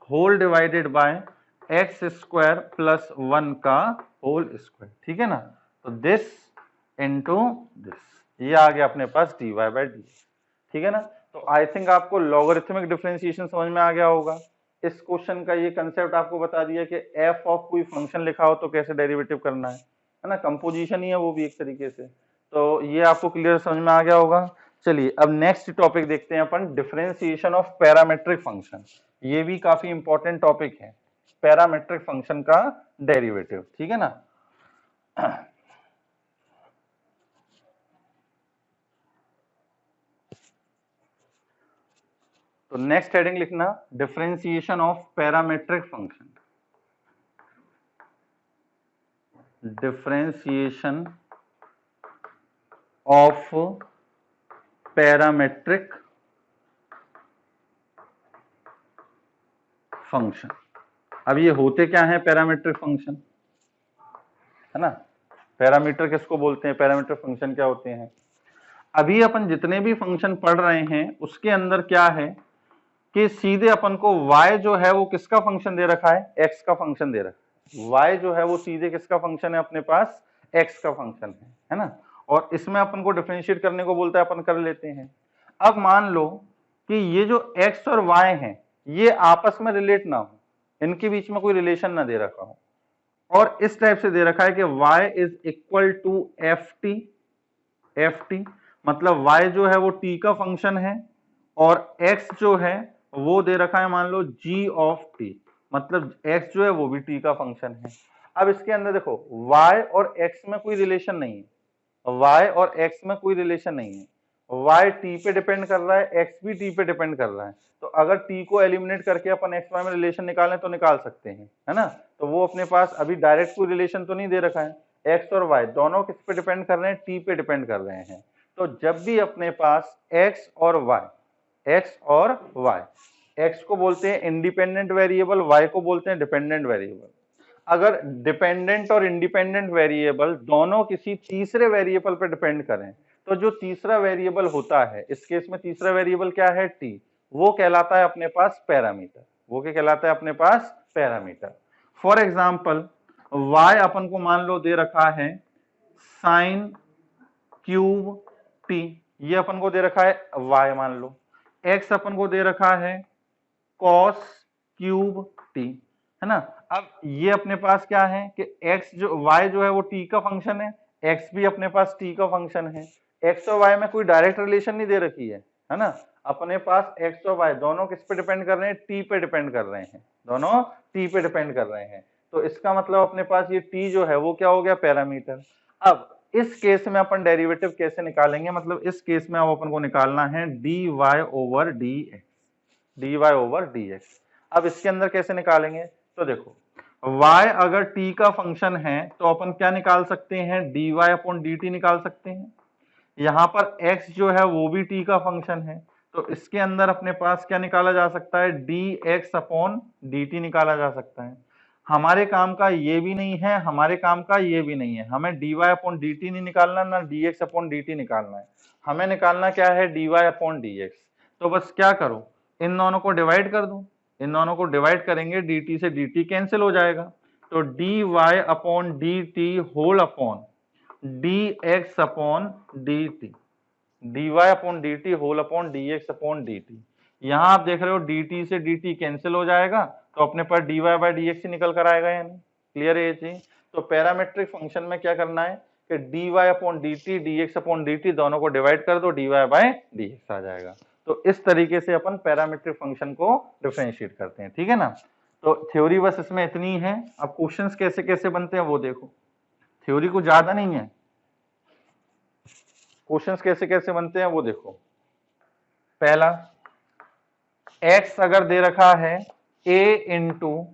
whole divided by x square plus 1 का होल स्क्वायर, ठीक है ना। तो दिस इनटू दिस, ये आ गया अपने पास dy बाई डी, ठीक है ना। तो आई थिंक आपको लॉगरिथमिक डिफरेंशिएशन समझ में आ गया होगा। इस क्वेश्चन का ये कंसेप्ट आपको बता दिया कि एफ ऑफ कोई फंक्शन लिखा हो तो कैसे डेरिवेटिव करना है ना, कंपोजिशन ही है वो भी एक तरीके से, तो ये आपको क्लियर समझ में आ गया होगा। चलिए अब नेक्स्ट टॉपिक देखते हैं अपन, डिफरेंशिएशन ऑफ पैरामेट्रिक फंक्शन, ये भी काफी इंपॉर्टेंट टॉपिक है, पैरामेट्रिक फंक्शन का डेरिवेटिव, ठीक है ना। तो नेक्स्ट हेडिंग लिखना differentiation of parametric function, differentiation of parametric function. अब ये होते क्या है पैरामेट्रिक फंक्शन, है ना, पैरामीटर किसको बोलते हैं, पैरामीटर फंक्शन क्या होते हैं। अभी अपन जितने भी फंक्शन पढ़ रहे हैं उसके अंदर क्या है कि सीधे अपन को y जो है वो किसका फंक्शन दे रखा है, x का फंक्शन दे रखा है, y जो है वो सीधे किसका फंक्शन है अपने पास, x का फंक्शन है ना, और इसमें अपन को डिफरेंशिएट करने को बोलता है, अपन कर लेते हैं। अब मान लो कि ये जो x और y हैं ये आपस में रिलेट ना हो, इनके बीच में कोई रिलेशन ना दे रखा हो, और इस टाइप से दे रखा है कि y is equal to ft, मतलब y जो है वो t का फंक्शन है और x जो है वो दे रखा है मान लो g ऑफ t, मतलब x जो है वो भी t का फंक्शन है। अब इसके अंदर देखो y और x में कोई रिलेशन नहीं है, y और x में कोई रिलेशन नहीं है, y t पे डिपेंड कर रहा है, x भी t पे डिपेंड कर रहा है, तो अगर t को एलिमिनेट करके अपन x y में रिलेशन निकालें तो निकाल सकते हैं, है ना। तो वो अपने पास अभी डायरेक्ट कोई रिलेशन तो नहीं दे रखा है, x और y दोनों किस पे डिपेंड कर रहे हैं, t पे डिपेंड कर रहे हैं। तो जब भी अपने पास x और y, x को बोलते हैं इंडिपेंडेंट वेरिएबल, y को बोलते हैं डिपेंडेंट वेरिएबल। अगर डिपेंडेंट और इंडिपेंडेंट वेरिएबल दोनों किसी तीसरे वेरिएबल पर डिपेंड करें, तो जो तीसरा वेरिएबल होता है, इस केस में तीसरा वेरिएबल क्या है, टी, वो कहलाता है अपने पास पैरामीटर। वो क्या कहलाता है अपने पास, पैरामीटर। फॉर एग्जाम्पल y अपन को मान लो दे रखा है साइन क्यूब टी, ये अपन को दे रखा है y मान लो। x अपन को दे रखा है कॉस क्यूब टी, है ना। अब ये अपने पास क्या है कि x जो y जो है वो t का फंक्शन है, x भी अपने पास t का फंक्शन है। x और y में कोई डायरेक्ट रिलेशन नहीं दे रखी है ना। अपने पास x और y दोनों किस पे डिपेंड कर रहे हैं, t पे डिपेंड कर रहे हैं, दोनों t पे डिपेंड कर रहे हैं। तो इसका मतलब अपने पास ये t जो है वो क्या हो गया, पैरामीटर। अब इस केस में अपन डेरिवेटिव कैसे निकालेंगे, मतलब इस केस में अब अपन को निकालना है dy over dx, dy over dx। अब इसके अंदर कैसे निकालेंगे, तो देखो y अगर t का फंक्शन है तो अपन क्या निकाल सकते हैं, dy अपॉन dt निकाल सकते हैं। यहाँ पर x जो है वो भी t का फंक्शन है, तो इसके अंदर अपने पास क्या निकाला जा सकता है, dx अपॉन dt निकाला जा सकता है। हमारे काम का ये भी नहीं है, हमारे काम का ये भी नहीं है, हमें dy अपॉन dt नहीं निकालना, ना dx अपॉन dt निकालना है, हमें निकालना क्या है, dy अपॉन dx। तो बस क्या करो, इन दोनों को डिवाइड कर दो, इन दोनों को डिवाइड करेंगे, dt से dt कैंसिल हो जाएगा, तो dy upon dt whole upon dx upon dt, dy upon dt whole upon dx upon dt। यहां आप देख रहे हो dt से dt कैंसिल हो जाएगा, तो अपने पास dy बाय dx ही निकल कर आएगा, यानी क्लियर है ये चीज। तो पैरामेट्रिक फंक्शन में क्या करना है कि dy upon dt dx upon dt दोनों को डिवाइड कर दो, dy बाय dx आ जाएगा। तो इस तरीके से अपन पैरामेट्रिक फंक्शन को डिफरेंशिएट करते हैं, ठीक है ना। तो थ्योरी बस इसमें इतनी है। अब क्वेश्चंस कैसे कैसे बनते हैं वो देखो, थ्योरी को ज्यादा नहीं है, क्वेश्चंस कैसे कैसे बनते हैं वो देखो। पहला, x अगर दे रखा है a into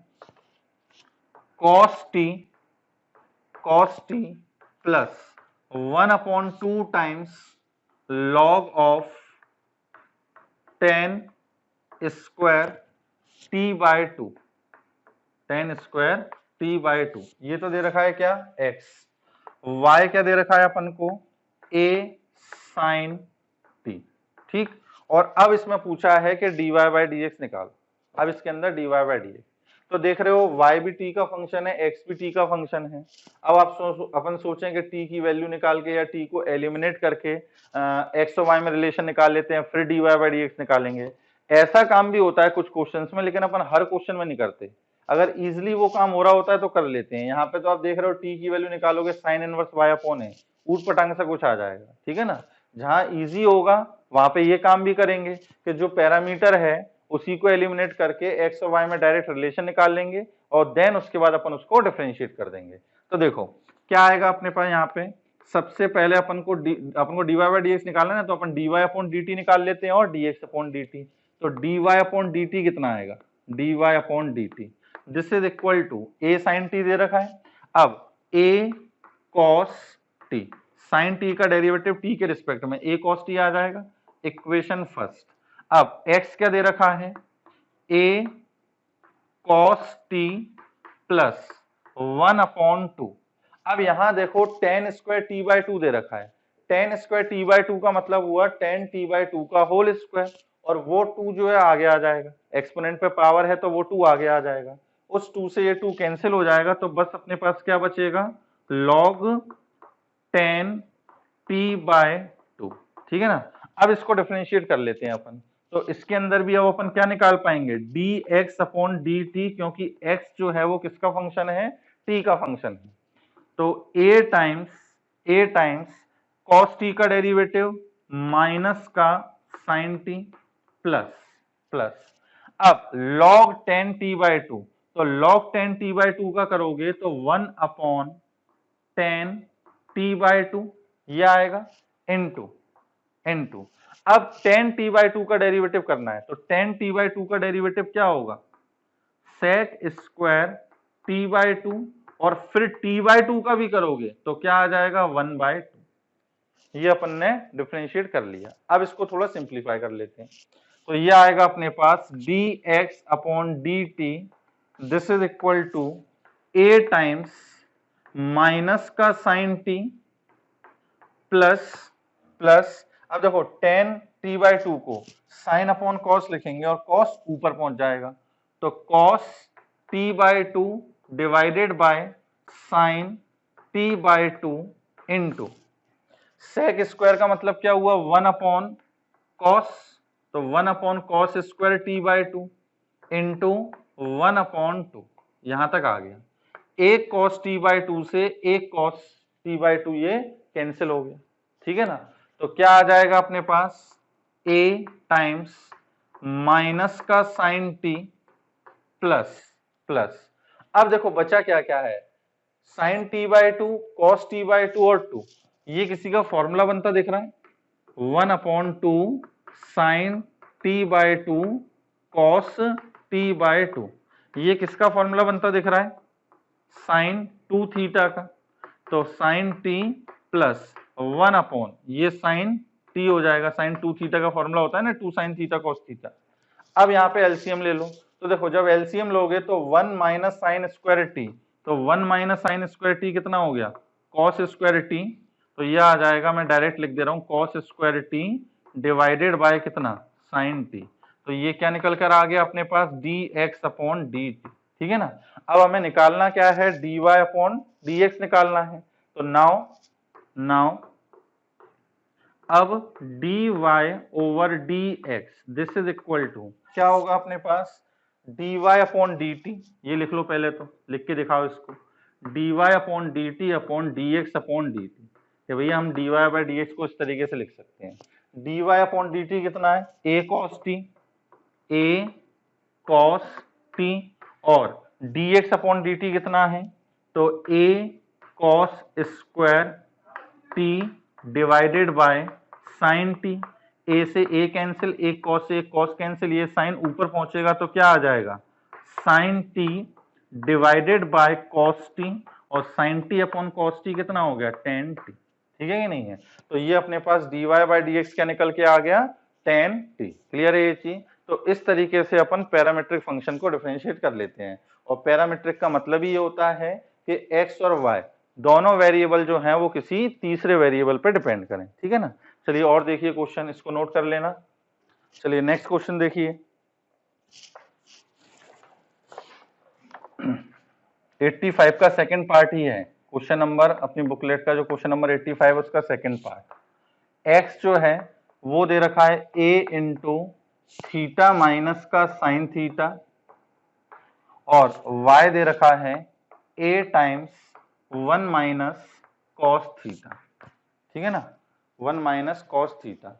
cos t plus 1/2 times log of 10 square t by 2, 10 square t by 2, ये तो दे रखा है क्या, x। y क्या दे रखा है अपन को, a साइन टी, ठीक। और अब इसमें पूछा है कि dy बाय dx निकालो। अब इसके अंदर dy बाय dx, तो देख रहे हो y भी t का फंक्शन है, x भी t का फंक्शन है। अब आप अपन सोचें कि t की वैल्यू निकाल के या t को एलिमिनेट करके x और y में रिलेशन निकाल लेते हैं, फिर dy बाय dx निकालेंगे। ऐसा काम भी होता है कुछ क्वेश्चंस में, लेकिन अपन हर क्वेश्चन में नहीं करते। अगर इजिली वो काम हो रहा होता है तो कर लेते हैं। यहाँ पे तो आप देख रहे हो t की वैल्यू निकालोगे sine inverse y upon a, ऊट पटांग सा कुछ आ जाएगा, ठीक है ना। जहां इजी होगा वहां पे ये काम भी करेंगे कि जो पैरामीटर है उसी को एलिमिनेट करके x और y में डायरेक्ट रिलेशन निकाल लेंगे और देन उसके बाद अपन उसको डिफरेंशिएट कर देंगे। तो देखो क्या आएगा अपने पास, यहाँ पे सबसे पहले अपन को dy बाय dx निकालना है, तो अपन dy अपॉन dt निकाल लेते हैं और dx अपॉन dt। तो dy अपॉन dt कितना आएगा, dy upon dt, this is equal to a sine t दे रखा है। अब a cos t, sine t का डेरिवेटिव t के रिस्पेक्ट में a cos t आ जाएगा, इक्वेशन फर्स्ट। अब x क्या दे रखा है, a cos t प्लस 1/2। अब यहां देखो tan स्क्वायर t बाय 2 दे रखा है, tan स्क्वायर t बाय 2 का मतलब हुआ tan t बाय 2 का होल स्क्वायर, और वो 2 जो है आगे आ जाएगा, एक्सपोनेंट पे पावर है तो वो 2 आगे आ जाएगा, उस 2 से ये 2 कैंसिल हो जाएगा, तो बस अपने पास क्या बचेगा, log tan t बाय 2, ठीक है ना। अब इसको डिफरेंशिएट कर लेते हैं अपन, तो इसके अंदर भी अब अपन क्या निकाल पाएंगे, dx अपॉन dt, क्योंकि x जो है वो किसका फंक्शन है, t का फंक्शन है। तो a टाइम्स cos t का डेरिवेटिव माइनस का sin t प्लस अब log 10 t बाय 2, तो log 10 t बाय 2 का करोगे तो 1/10 t बाय 2 ये आएगा इनटू अब 10 t बाय 2 का डेरिवेटिव करना है, तो 10 t बाय 2 का डेरिवेटिव क्या होगा, sec स्क्वायर t बाय 2, और फिर t बाय 2 का भी करोगे तो क्या आ जाएगा 1/2। ये अपन ने डिफरेंशिएट कर लिया। अब इसको थोड़ा सिंप्लीफाई कर लेते हैं, तो ये आएगा अपने पास dx upon dt, this is equal to a times minus का साइन टी प्लस प्लस, अब देखो टेन टी बाई टू को साइन अपॉन कॉस लिखेंगे और कॉस ऊपर पहुंच जाएगा, तो cos t by two divided by sine t by two into sec square का मतलब क्या हुआ, वन अपॉन कॉस, तो one upon cos square t by two into one upon two, यहां तक आ गया। एक कॉस टी बाई टू से एक कॉस टी बाई टू ये कैंसिल हो गया, ठीक है ना। तो क्या आ जाएगा अपने पास, ए टाइम्स माइनस का साइन टी प्लस प्लस, अब देखो बचा क्या क्या है, sine t by two, cos t by two और टू, ये किसी का फॉर्मूला बनता दिख रहा है, one upon two sine t by two cos t by two, ये किसका फॉर्मूला बनता दिख रहा है, साइन टू थीटा का, तो sine t plus one upon ये साइन टी हो जाएगा, साइन टू थीटा का फॉर्मूला होता है ना two sine theta cos theta. अब यहाँ पे एलसीएम ले लो, तो देखो जब एलसीएम लोगे तो one minus sine square t, तो one minus sine square t कितना हो गया, कॉस स्क्वायर टी, तो ये आ जाएगा, मैं डायरेक्ट लिख दे रहा हूँ cos square t divided by कितना, साइन टी, तो ये क्या निकल कर आ गया अपने पास, d x upon d t, ठीक है ना। अब हमें निकालना क्या है, d Y upon D x निकालना है, तो नाउ अब d y over d x this is equal to क्या होगा अपने पास, d Y upon d t, ये लिख लो पहले, तो लिख के दिखाओ इसको, d Y upon d t upon D x upon d t, कि भैया हम d Y by D x को इस तरीके से लिख सकते हैं, d Y upon d t कितना है, a cos t, a cos t, और d x upon d t कितना है, तो a cos square t divided by sine t, a से ए कैंसिल, एक कॉस से एक कॉस कैंसिल, ये साइन ऊपर पहुंचेगा तो क्या आ जाएगा, sine t divided by cos t, और sine t upon cos t कितना हो गया, टेन टी, ठीक है कि नहीं है। तो ये अपने पास d Y by D x क्या निकल के आ गया, टेन टी, क्लियर है ये चीज। तो इस तरीके से अपन पैरामीट्रिक फंक्शन को डिफरेंशिएट कर लेते हैं, और पैरामीट्रिक का मतलब ही ये होता है कि एक्स और वाई दोनों वेरिएबल जो हैं वो किसी तीसरे वेरिएबल पे डिपेंड करें, ठीक है ना। चलिए और देखिए क्वेश्चन, इसको नोट कर लेना। चलिए नेक्स्ट क्वेश्चन देखिए, 85 का सेकंड पार्ट ही है क्वेश्चन नंबर, अपनी बुकलेट का जो क्वेश्चन नंबर 85 उसका सेकंड पार्ट, एक्स जो है वो दे रखा है ए इंटू थीटा माइनस का साइन थीटा, और वाई दे रखा है a times one minus cos theta, ठीक है ना, वन माइनस कॉस थीटा।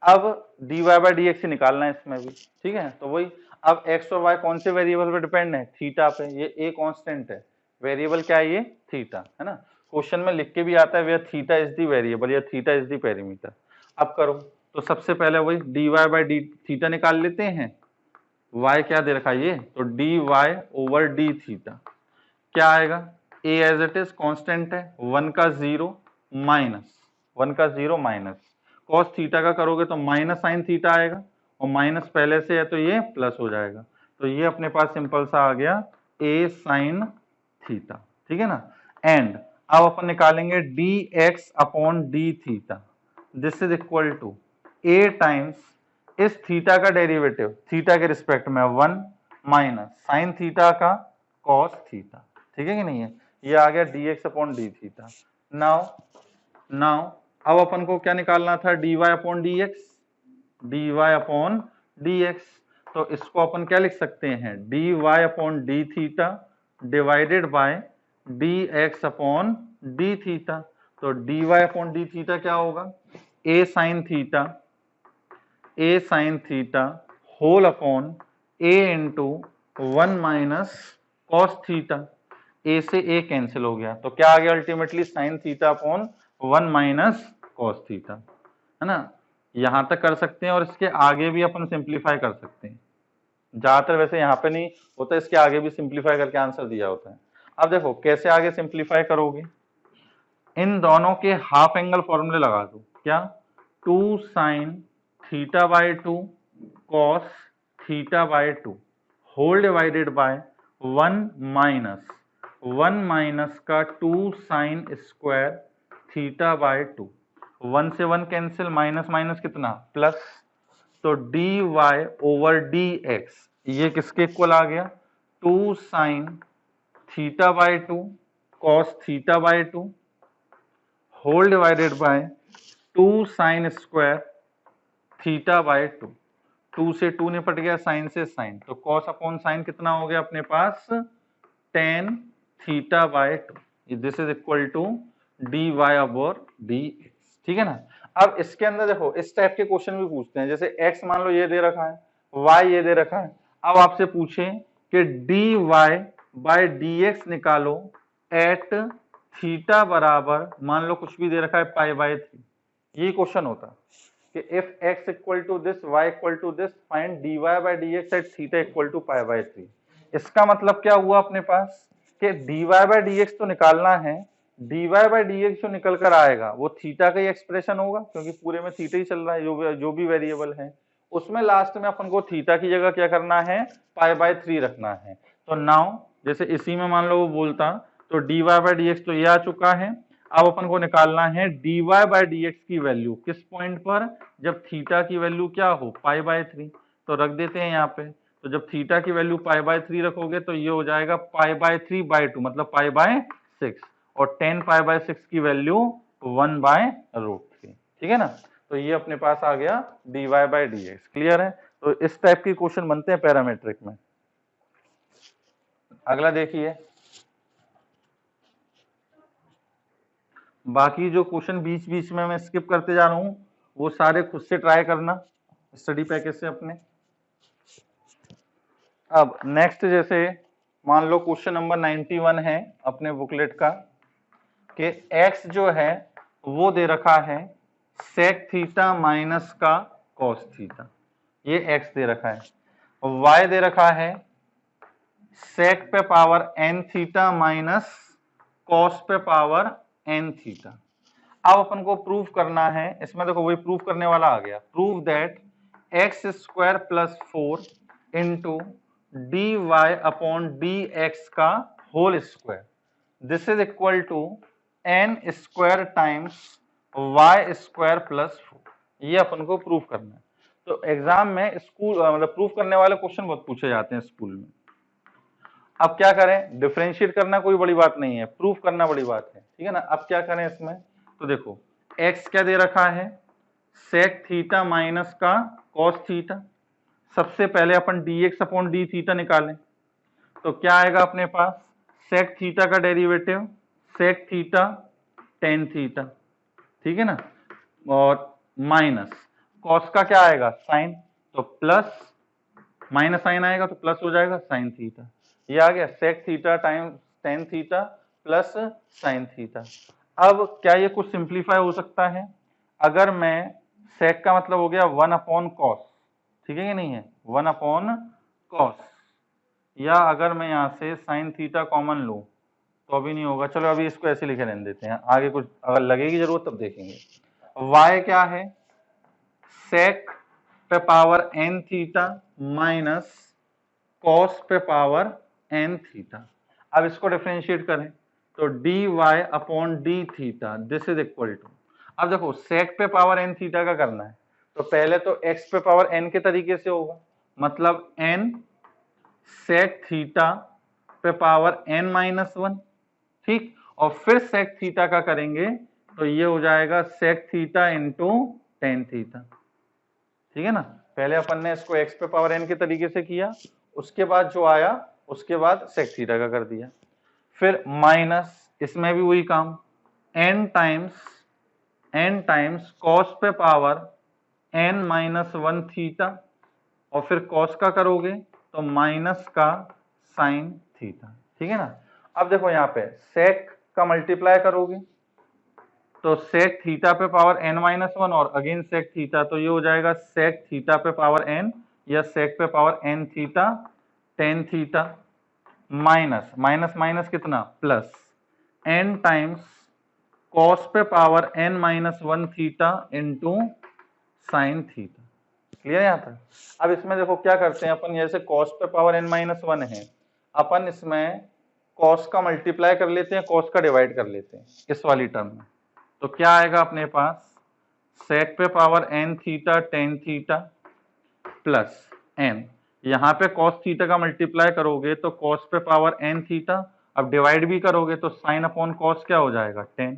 अब d Y by D x निकालना है इसमें भी, ठीक है। तो वही, अब एक्स और वाई कौन से वेरिएबल पे डिपेंड है, थीटा पे, ये ए कांस्टेंट है, वेरिएबल क्या है ये, थीटा है ना। क्वेश्चन में लिख के भी आता है where theta is the variable या थीटा इज द पेरीमीटर। अब करो, तो सबसे पहले वही d Y by d theta निकाल लेते हैं, y क्या दे रखा है ये, तो D y over d theta क्या आएगा, a as it is constant है, वन का जीरो माइनस कॉस थीटा का करोगे तो माइनस साइन थीटा आएगा, और माइनस पहले से है तो ये प्लस हो जाएगा, तो ये अपने पास सिंपल सा आ गया a साइन थीटा, ठीक है ना। एंड अब अपन निकालेंगे d x upon d theta, this is equal to a times इस थीटा का डेरिवेटिव थीटा के रिस्पेक्ट में वन माइनस साइन थीटा का कॉस थीटा, ठीक है कि नहीं है, ये आ गया d x upon d theta. Now अब अपन को क्या निकालना था, d Y upon D x, d Y upon D x, तो इसको अपन क्या लिख सकते हैं, d Y upon d theta divided by d x upon d theta, तो D Y upon d theta क्या होगा, a sine theta whole upon a into one minus cos theta, a से ए कैंसिल हो गया, तो क्या आ गया ultimately sine theta upon one minus cos theta, है ना। यहां तक कर सकते हैं और इसके आगे भी अपन सिंप्लीफाई कर सकते हैं, ज्यादातर वैसे यहाँ पे नहीं होता, इसके आगे भी सिंप्लीफाई करके आंसर दिया होता है। अब देखो कैसे आगे सिंप्लीफाई करोगे, इन दोनों के हाफ एंगल फॉर्मूले लगा दो, क्या, two sine theta by two cos theta by two whole divided by one minus 1 minus का 2 साइन स्क्वायर थीटा बाय 2। 1 से 1 कैंसिल, माइनस माइनस कितना प्लस, तो D y over d x ये किसके इक्वल आ गया 2 sine theta by 2 cos theta by 2 whole divided by 2 sine square theta by 2। 2 से 2 निपट गया, साइन से साइन, तो कॉस अपॉन साइन कितना हो गया अपने पास tan theta by 2। This is equal to d Y upon D x. ठीक है ना। अब इसके अंदर देखो इस टाइप के क्वेश्चन भी पूछते हैं, जैसे x मान लो ये दे रखा है, y ये दे रखा है, अब आपसे पूछे कि d y by d x निकालो एट थीटा बराबर मान लो कुछ भी दे रखा है पाई बाय 3। ये क्वेश्चन होता कि if x equal to this y equal to this find dy by dx at theta equal to pi by 3। इसका मतलब क्या हुआ अपने पास कि dy बाय dx तो निकालना है, dy बाय dx जो निकल कर आएगा वो थीटा का ही एक्सप्रेशन होगा, क्योंकि पूरे में थीटा ही चल रहा है, जो भी वेरिएबल है उसमें लास्ट में अपन को थीटा की जगह क्या करना है पाई बाय 3 रखना है। तो नाउ जैसे इसी में मान लो वो बोलता तो dy बाय dx तो ये आ चुका है, अब अपन को निकालना है dy बाय dx की वैल्यू किस पॉइंट पर, जब थीटा की वैल्यू क्या हो पाई बाय 3। तो रख देते हैं यहाँ पे, तो जब थीटा की वैल्यू पाई बाय 3 रखोगे तो ये हो जाएगा पाई बाय 3 बाय 2 मतलब पाई बाय 6, और 10 पाई बाय 6 की वैल्यू 1 बाय रूट 3। ठीक है ना। तो ये अपने पास आ गया dy बाय dx। क्लियर है। तो इस टाइप के क्वेश्चन बनते हैं पैरामेट्रिक में। अगला देखिए, बाकी जो क्वेश्चन बीच बीच में मैं स्किप करते जा रहा हूं वो सारे खुद से ट्राई करना स्टडी पैकेज से अपने। अब नेक्स्ट जैसे मान लो क्वेश्चन नंबर 91 है अपने बुकलेट का कि x जो है वो दे रखा है सेक थीटा माइनस का कॉस थीटा, ये x दे रखा है, y दे रखा है सेक पे power n theta minus cos पे पावर n थीटा। अब अपन को प्रूव करना है, इसमें देखो वही प्रूव करने वाला आ गया, prove that x square plus 4 into d Y upon D x का whole square this is equal to n square times y square plus 4। ये अपन को प्रूव करना है। तो एग्जाम में स्कूल मतलब प्रूव करने वाले क्वेश्चन बहुत पूछे जाते हैं स्कूल में। अब क्या करें, डिफरेंशिएट करना कोई बड़ी बात नहीं है, प्रूफ करना बड़ी बात है। ठीक है ना। अब क्या करें इसमें, तो देखो x क्या दे रखा है सेक थीटा माइनस का कॉस थीटा। सबसे पहले अपन dx अपॉन डी थीटा निकालें तो क्या आएगा अपने पास सेक थीटा का derivative sec theta tan theta. ठीक है ना। और माइनस कॉस का क्या आएगा साइन, तो प्लस माइनस साइन आएगा तो प्लस हो जाएगा साइन थीटा। ये आ गया sec theta time tan theta plus sine theta. अब क्या ये कुछ सिंप्लीफाई हो सकता है, अगर मैं सेक का मतलब हो गया 1 अपॉन कॉस, ठीक है कि नहीं है 1 अपॉन कॉस, या अगर मैं यहाँ से साइन थीटा कॉमन लूं तो अभी नहीं होगा, चलो अभी इसको ऐसे लिखे रहने देते हैं, आगे कुछ अगर लगेगी जरूरत तब देखेंगे। y क्या है सेक पे power n theta minus cos पे पावर n थीटा। अब इसको डिफरेंशिएट करें तो dy upon d theta this is equal to, अब देखो सेक पे पावर n थीटा का करना है तो पहले तो x पे पावर n के तरीके से होगा, मतलब n सेक थीटा पे पावर n माइनस 1। ठीक, और फिर सेक थीटा का करेंगे तो ये हो जाएगा sec theta into tan theta. ठीक है ना। पहले अपन ने इसको x पे पावर n के तरीके से किया, उसके बाद जो आया उसके बाद सेक थीटा का कर दिया, फिर माइनस इसमें भी वही काम n टाइम्स कॉस पे पावर n माइनस 1 थीटा, और फिर कॉस का करोगे तो माइनस का साइन थीटा। ठीक है ना। अब देखो यहाँ पे सेक का मल्टीप्लाई करोगे तो सेक थीटा पे पावर n माइनस 1 और अगेन सेक थीटा, तो ये हो जाएगा सेक थीटा पे पावर n या सेक पे power n theta tan theta minus minus minus कितना प्लस n टाइम्स कॉस पे power n minus 1 theta into sine theta. Clear है यहाँ तक। अब इसमें देखो क्या करते हैं अपन, जैसे कॉस पे पावर n माइनस 1 है, अपन इसमें कॉस का मल्टीप्लाई कर लेते हैं, कॉस का डिवाइड कर लेते हैं इस वाली टर्म में। तो क्या आएगा अपने पास, सेक पे power n theta tan theta plus n, यहाँ पे कॉस थीटा का मल्टीप्लाई करोगे तो कॉस पे पावर एन थीटा, अब डिवाइड भी करोगे तो साइन अपॉन कॉस क्या हो जाएगा, टेन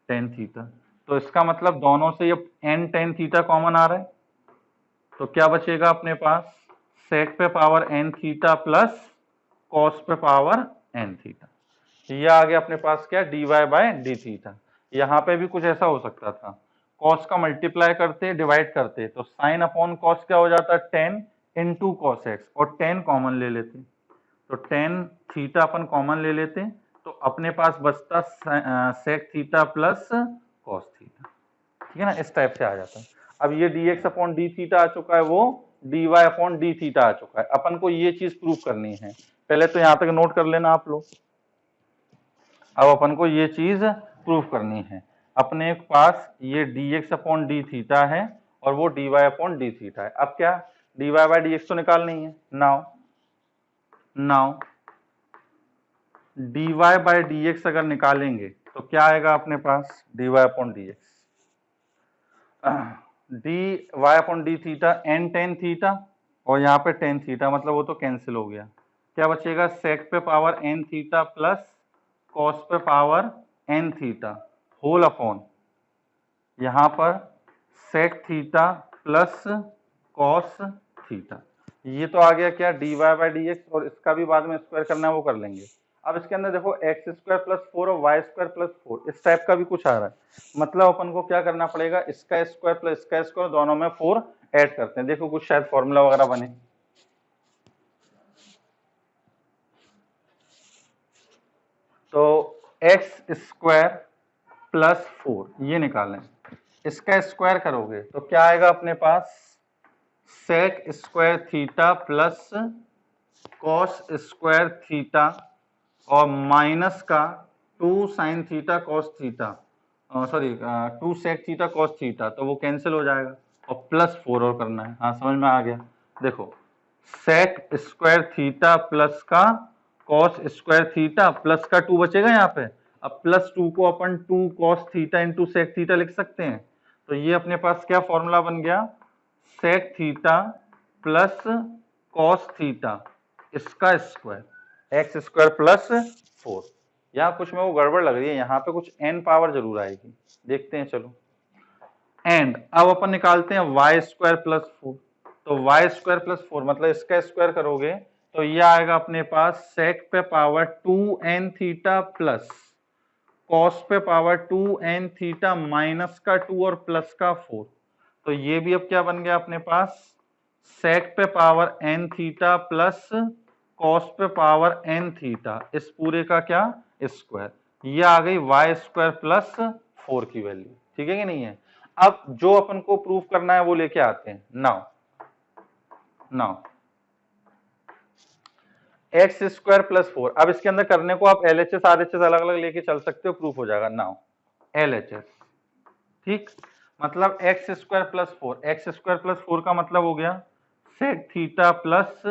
टेन थीटा। तो इसका मतलब दोनों से ये एन टेन थीटा कॉमन आ रहा है, तो क्या बचेगा अपने पास, सेक पे power n theta plus cos पे पावर एन थीटा। ये आ गया अपने पास क्या, d y by d theta. यहाँ पे भी कुछ ऐसा हो सकता था, कॉस का मल्टीप्लाई करते डिवाइड करते तो साइन अपॉन कॉस क्या हो जाता, टेन इंटू कॉस एक्स, और टेन कॉमन ले लेते, तो टेन थीटा अपन कॉमन ले लेते तो अपने पास बचता sec theta plus cos theta, ठीक है ना, इस टाइप से आ जाता है। अब ये d x upon d theta आ चुका है, वो d Y upon d theta आ चुका है। अपन को ये चीज प्रूव करनी है, पहले तो यहाँ तक नोट कर लेना आप लोग। अब अपन को ये चीज प्रूव करनी है, अपने पास ये d x upon d theta है और वो d Y upon d theta है। अब क्या, d y by d x तो निकालनी है। Now d y by d x अगर निकालेंगे तो क्या आएगा अपने पास, d Y upon D x, d Y upon d theta n tan theta, और यहाँ पे टेन थीटा, मतलब वो तो कैंसिल हो गया। क्या बचेगा, सेक पे power n theta plus cos पे power n theta whole upon, यहाँ पर sec theta plus cos theta. ये तो आ गया क्या, d Y by D x, और इसका भी बाद में स्क्वायर करना है वो कर लेंगे। अब इसके अंदर देखो एक्स स्क्वायर प्लस फोर और वाई स्क्वायर प्लस फोर, इस टाइप का भी कुछ आ रहा है, मतलब अपन को क्या करना पड़ेगा, इसका स्क्वायर प्लस इसका स्क्वायर दोनों में फोर ऐड करते हैं, देखो कुछ शायद फॉर्मूला वगैरह बने। तो एक्स स्क्वायर प्लस फोर ये निकालें, इसका स्क्वायर करोगे तो क्या आएगा अपने पास, sec square theta plus cos square theta और माइनस का two sine theta cos theta, sorry two sec theta cos theta, तो वो कैंसिल हो जाएगा, और प्लस फोर और करना है। हाँ समझ में आ गया, देखो सेक स्क्वायर थीटा प्लस का कॉस स्क्वायर थीटा प्लस का टू बचेगा यहाँ पे, अब प्लस टू को अपन two cos theta into sec theta लिख सकते हैं। तो ये अपने पास क्या फॉर्मूला बन गया, sec theta plus cos theta इसका square, x square plus four. यहाँ कुछ में वो गड़बड़ लग रही है, यहाँ पे कुछ एन पावर जरूर आएगी, देखते हैं चलो। एंड अब अपन निकालते हैं वाई स्क्वायर प्लस फोर, तो वाई स्क्वायर प्लस फोर मतलब इसका स्क्वायर करोगे तो ये आएगा अपने पास सेक पे power two n theta plus cos पे power two n theta minus का टू और प्लस का फोर। तो ये भी अब क्या बन गया अपने पास, सेक पे power n theta plus cos पे पावर एन थीटा, इस पूरे का क्या स्क्वायर, ये आ गई वाई स्क्वायर प्लस फोर की वैल्यू, ठीक है कि नहीं है। अब जो अपन को प्रूव करना है वो लेके आते हैं। Now x square plus four, अब इसके अंदर करने को आप LHS RHS अलग अलग लेके चल सकते हो, प्रूफ हो जाएगा। नाउ LHS, ठीक, मतलब x square plus four, x square plus four का मतलब हो गया sec theta plus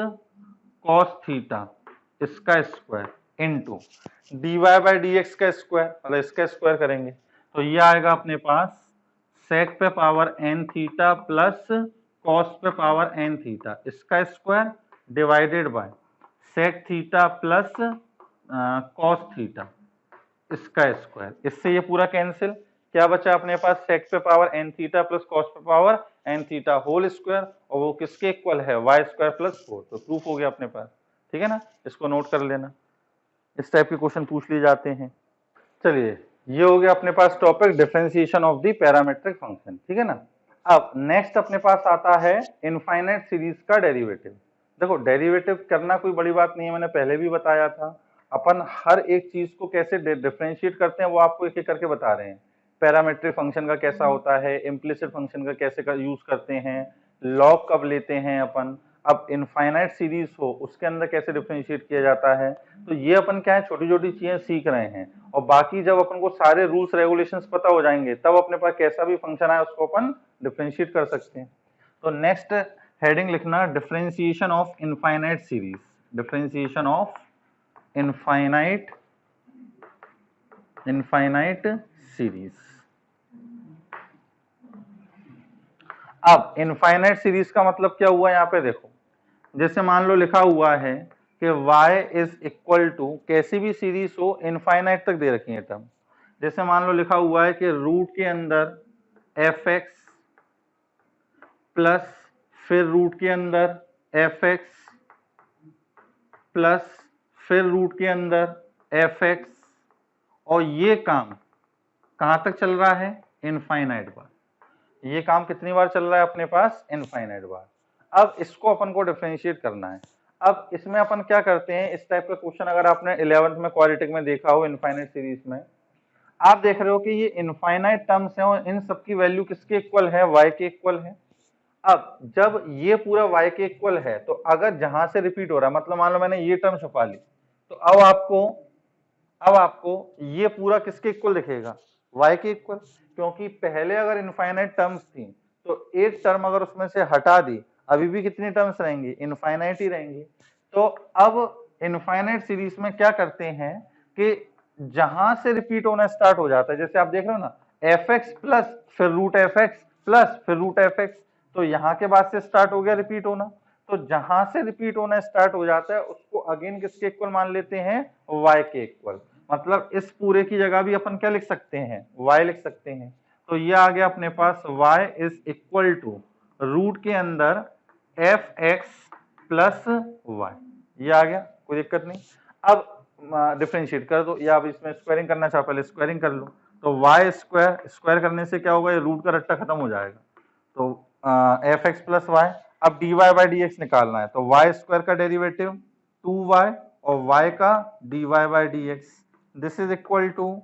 cos theta इसका square into d Y by D x का स्क्वायर, मतलब इसका स्क्वायर करेंगे तो ये आएगा अपने पास सेक पे power n theta plus cos पे पावर एन थीटा इसका square divided by sec theta plus cos theta इसका स्क्वायर। इससे ये पूरा कैंसिल, क्या बचा अपने पास, सेक पे power n theta plus cos पे power n theta whole square, और वो किसके इक्वल है, वाई स्क्वायर प्लस फोर। तो प्रूफ हो गया अपने पास, ठीक है ना, इसको नोट कर लेना, इस टाइप के क्वेश्चन पूछ लिए जाते हैं। चलिए ये हो गया अपने पास topic differentiation of the parametric function, ठीक है ना। अब नेक्स्ट अपने पास आता है इनफाइनाइट सीरीज का डेरिवेटिव। देखो डेरिवेटिव करना कोई बड़ी बात नहीं है, मैंने पहले भी बताया था। अपन हर एक चीज को कैसे डिफरेंशिएट करते हैं वो आपको एक एक करके बता रहे हैं। पैरामेट्रिक फंक्शन का कैसा होता है, इम्प्लिसिट फंक्शन का कैसे यूज करते हैं, लॉग कब लेते हैं अपन, अब इनफाइनाइट सीरीज हो उसके अंदर कैसे डिफरेंशिएट किया जाता है। तो ये अपन क्या है, छोटी छोटी चीजें सीख रहे हैं, और बाकी जब अपन को सारे रूल्स रेगुलेशंस पता हो जाएंगे तब अपने पास कैसा भी फंक्शन आए उसको अपन डिफरेंशिएट कर सकते हैं। तो नेक्स्ट हेडिंग लिखना differentiation of infinite series, differentiation of infinite series. अब इनफाइनाइट सीरीज का मतलब क्या हुआ यहाँ पे देखो, जैसे मान लो लिखा हुआ है कि y इज इक्वल टू कैसी भी सीरीज हो, इनफाइनाइट तक दे रखी है टर्म। जैसे मान लो लिखा हुआ है कि रूट के अंदर fx प्लस फिर रूट के अंदर fx प्लस फिर रूट के अंदर fx, और ये काम कहां तक चल रहा है, इनफाइनाइट बार। ये काम कितनी बार चल रहा है अपने पास, इनफाइनाइट बार। अब इसको अपन को डिफरेंशिएट करना है। अब इसमें अपन क्या करते हैं, इस टाइप का क्वेश्चन अगर आपने 11th में क्वाड्रेटिक में देखा हो इनफाइनाइट सीरीज में, आप देख रहे हो कि ये इनफाइनाइट टर्म्स हैं और इन सबकी वैल्यू किसके इक्वल है, y के इक्वल है। अब जब ये पूरा y के इक्वल है तो अगर जहां से रिपीट हो रहा है, मतलब मान लो मैंने ये टर्म छुपा ली, तो अब आपको ये पूरा किसके इक्वल दिखेगा, y के इक्वल। क्योंकि पहले अगर इनफाइनाइट टर्म्स थी तो एक टर्म अगर उसमें से हटा दी, अभी भी कितनी टर्म्स रहेंगी, इनफाइनाइट ही रहेंगी। तो अब इनफाइनाइट सीरीज में क्या करते हैं कि जहां से रिपीट होना स्टार्ट हो जाता है, जैसे आप देख रहे हो ना, fx प्लस फिर रूट fx प्लस फिर रूट fx, तो यहाँ के बाद से स्टार्ट हो गया रिपीट होना। तो जहां से रिपीट होना स्टार्ट हो जाता है उसको अगेन किसके इक्वल मान लेते हैं, y के इक्वल। मतलब इस पूरे की जगह भी अपन क्या लिख सकते हैं, y लिख सकते हैं। तो ये आ गया अपने पास y is equal to root के अंदर fx प्लस y, ये आ गया, कोई दिक्कत नहीं। अब डिफरेंशिएट कर दो, या अब इसमें स्क्वायरिंग करना चाहो पहले स्क्वायरिंग कर लो। तो y स्क्वायर करने से क्या होगा, ये रूट का रट्टा खत्म हो जाएगा। तो fx प्लस y, अब dy बाई dx निकालना है, तो y स्क्वायर का डेरिवेटिव 2y और y का dy by dx, this is equal to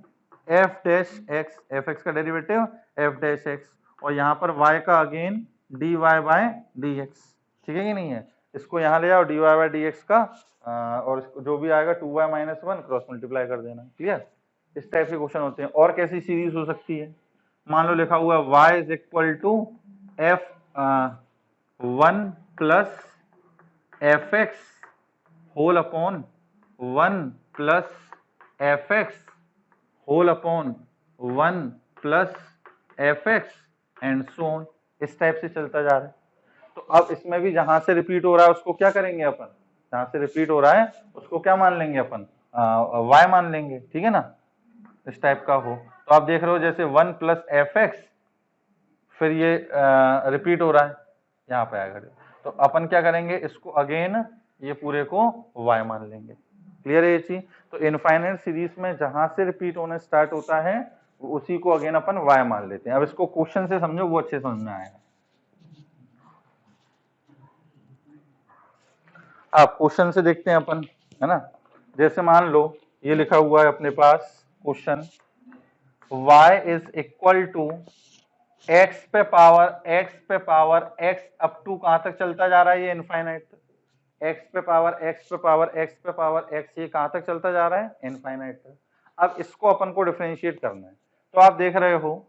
f dash x, fx का डेरिवेटिव f डैश x, और यहाँ पर y का अगेन dy बाई dx। ठीक है कि नहीं है, इसको यहाँ ले आओ dy बाई dx का, और इसको जो भी आएगा 2y माइनस 1 क्रॉस मल्टीप्लाई कर देना। क्लियर, इस टाइप के क्वेश्चन होते हैं। और कैसी सीरीज हो सकती है, मान लो लिखा हुआ है y is equal to f1 plus fx whole upon 1 plus fx whole upon 1 plus fx and so on, इस टाइप से चलता जा रहा है। तो अब इसमें भी जहां से रिपीट हो रहा है उसको क्या करेंगे अपन, जहां से रिपीट हो रहा है उसको क्या मान लेंगे अपन, y मान लेंगे। ठीक है ना, इस टाइप का हो। तो आप देख रहे हो जैसे 1 प्लस fx, फिर ये रिपीट हो रहा है, यहाँ पे आएगा। तो अपन क्या करेंगे, इसको अगेन ये पूरे को y मान लेंगे। क्लियर है ये चीज। तो इनफाइनाइट सीरीज में जहां से रिपीट होना स्टार्ट होता है उसी को अगेन अपन y मान लेते हैं। अब इसको क्वेश्चन से समझो, वो अच्छे समझ में आएगा। अब क्वेश्चन से देखते हैं अपन, है ना। जैसे मान लो ये लिखा हुआ है अपने पास question, y is equal to x पे पावर x अप टू कहां तक चलता जा रहा है, ये इनफाइनाइट तक। x पे पावर x, ये कहां तक चलता जा रहा है, इनफाइनाइट तक। अब इसको अपन को डिफरेंशिएट करना है। तो आप देख रहे हो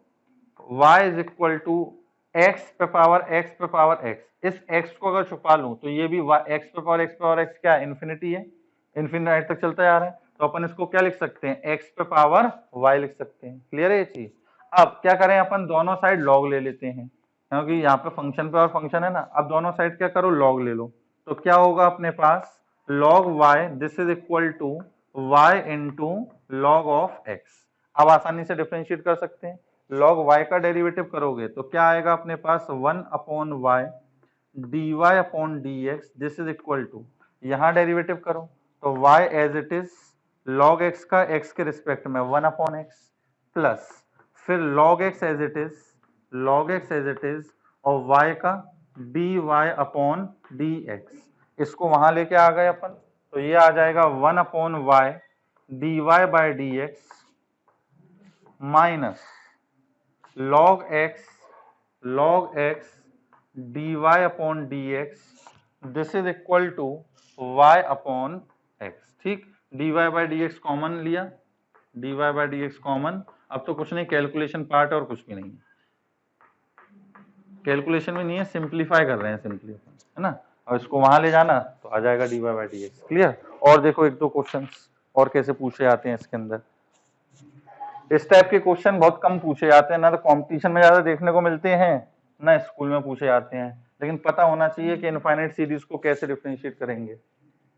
y is equal to x पे पावर x, इस x को अगर छुपा लूं तो ये भी x पे पावर x क्या है, इन्फिनिटी है, इन्फिनिटी तक चलता जा रहा है। तो अपन इसको क्या लिख सकते हैं, x पे पावर y लिख सकते हैं। क्लियर है ये चीज। अब क्या करें, अपन दोनों साइड लॉग ले लेते हैं, क्योंकि यहाँ पे फंक्शन पे और फंक्शन है ना। अब दोनों साइड क्या करो, लॉग ले लो। तो क्या होगा अपने पास, log y this is equal to y into log of x। अब आसानी से डिफरेंशिएट कर सकते हैं, log y का डेरिवेटिव करोगे तो क्या आएगा अपने पास, 1 upon y dy upon dx, this is equal to, यहाँ डेरिवेटिव करो तो y as it is log x का x के रिस्पेक्ट में 1 अपॉन x, प्लस फिर log x as it is और y का dy अपॉन dx, इसको वहां लेके आ गए अपन। तो ये आ जाएगा 1 upon y dy by dx minus log x dy upon dx, this is equal to y upon x। ठीक, dy बाई dx कॉमन लिया, dy बाई dx कॉमन। अब तो कुछ नहीं, कैलकुलेशन पार्ट और कुछ भी नहीं, कैलकुलेशन भी नहीं है, सिंप्लीफाई कर रहे हैं सिंपली, है ना। और इसको वहां ले जाना तो आ जाएगा dy बाई dx। क्लियर। और देखो एक दो क्वेश्चंस, और कैसे पूछे जाते हैं इसके अंदर। इस टाइप के क्वेश्चन बहुत कम पूछे जाते हैं, ना तो कंपटीशन में ज्यादा देखने को मिलते हैं ना स्कूल में पूछे जाते हैं, लेकिन पता होना चाहिए कि इनफाइनाइट सीरीज को कैसे डिफरेंशिएट करेंगे।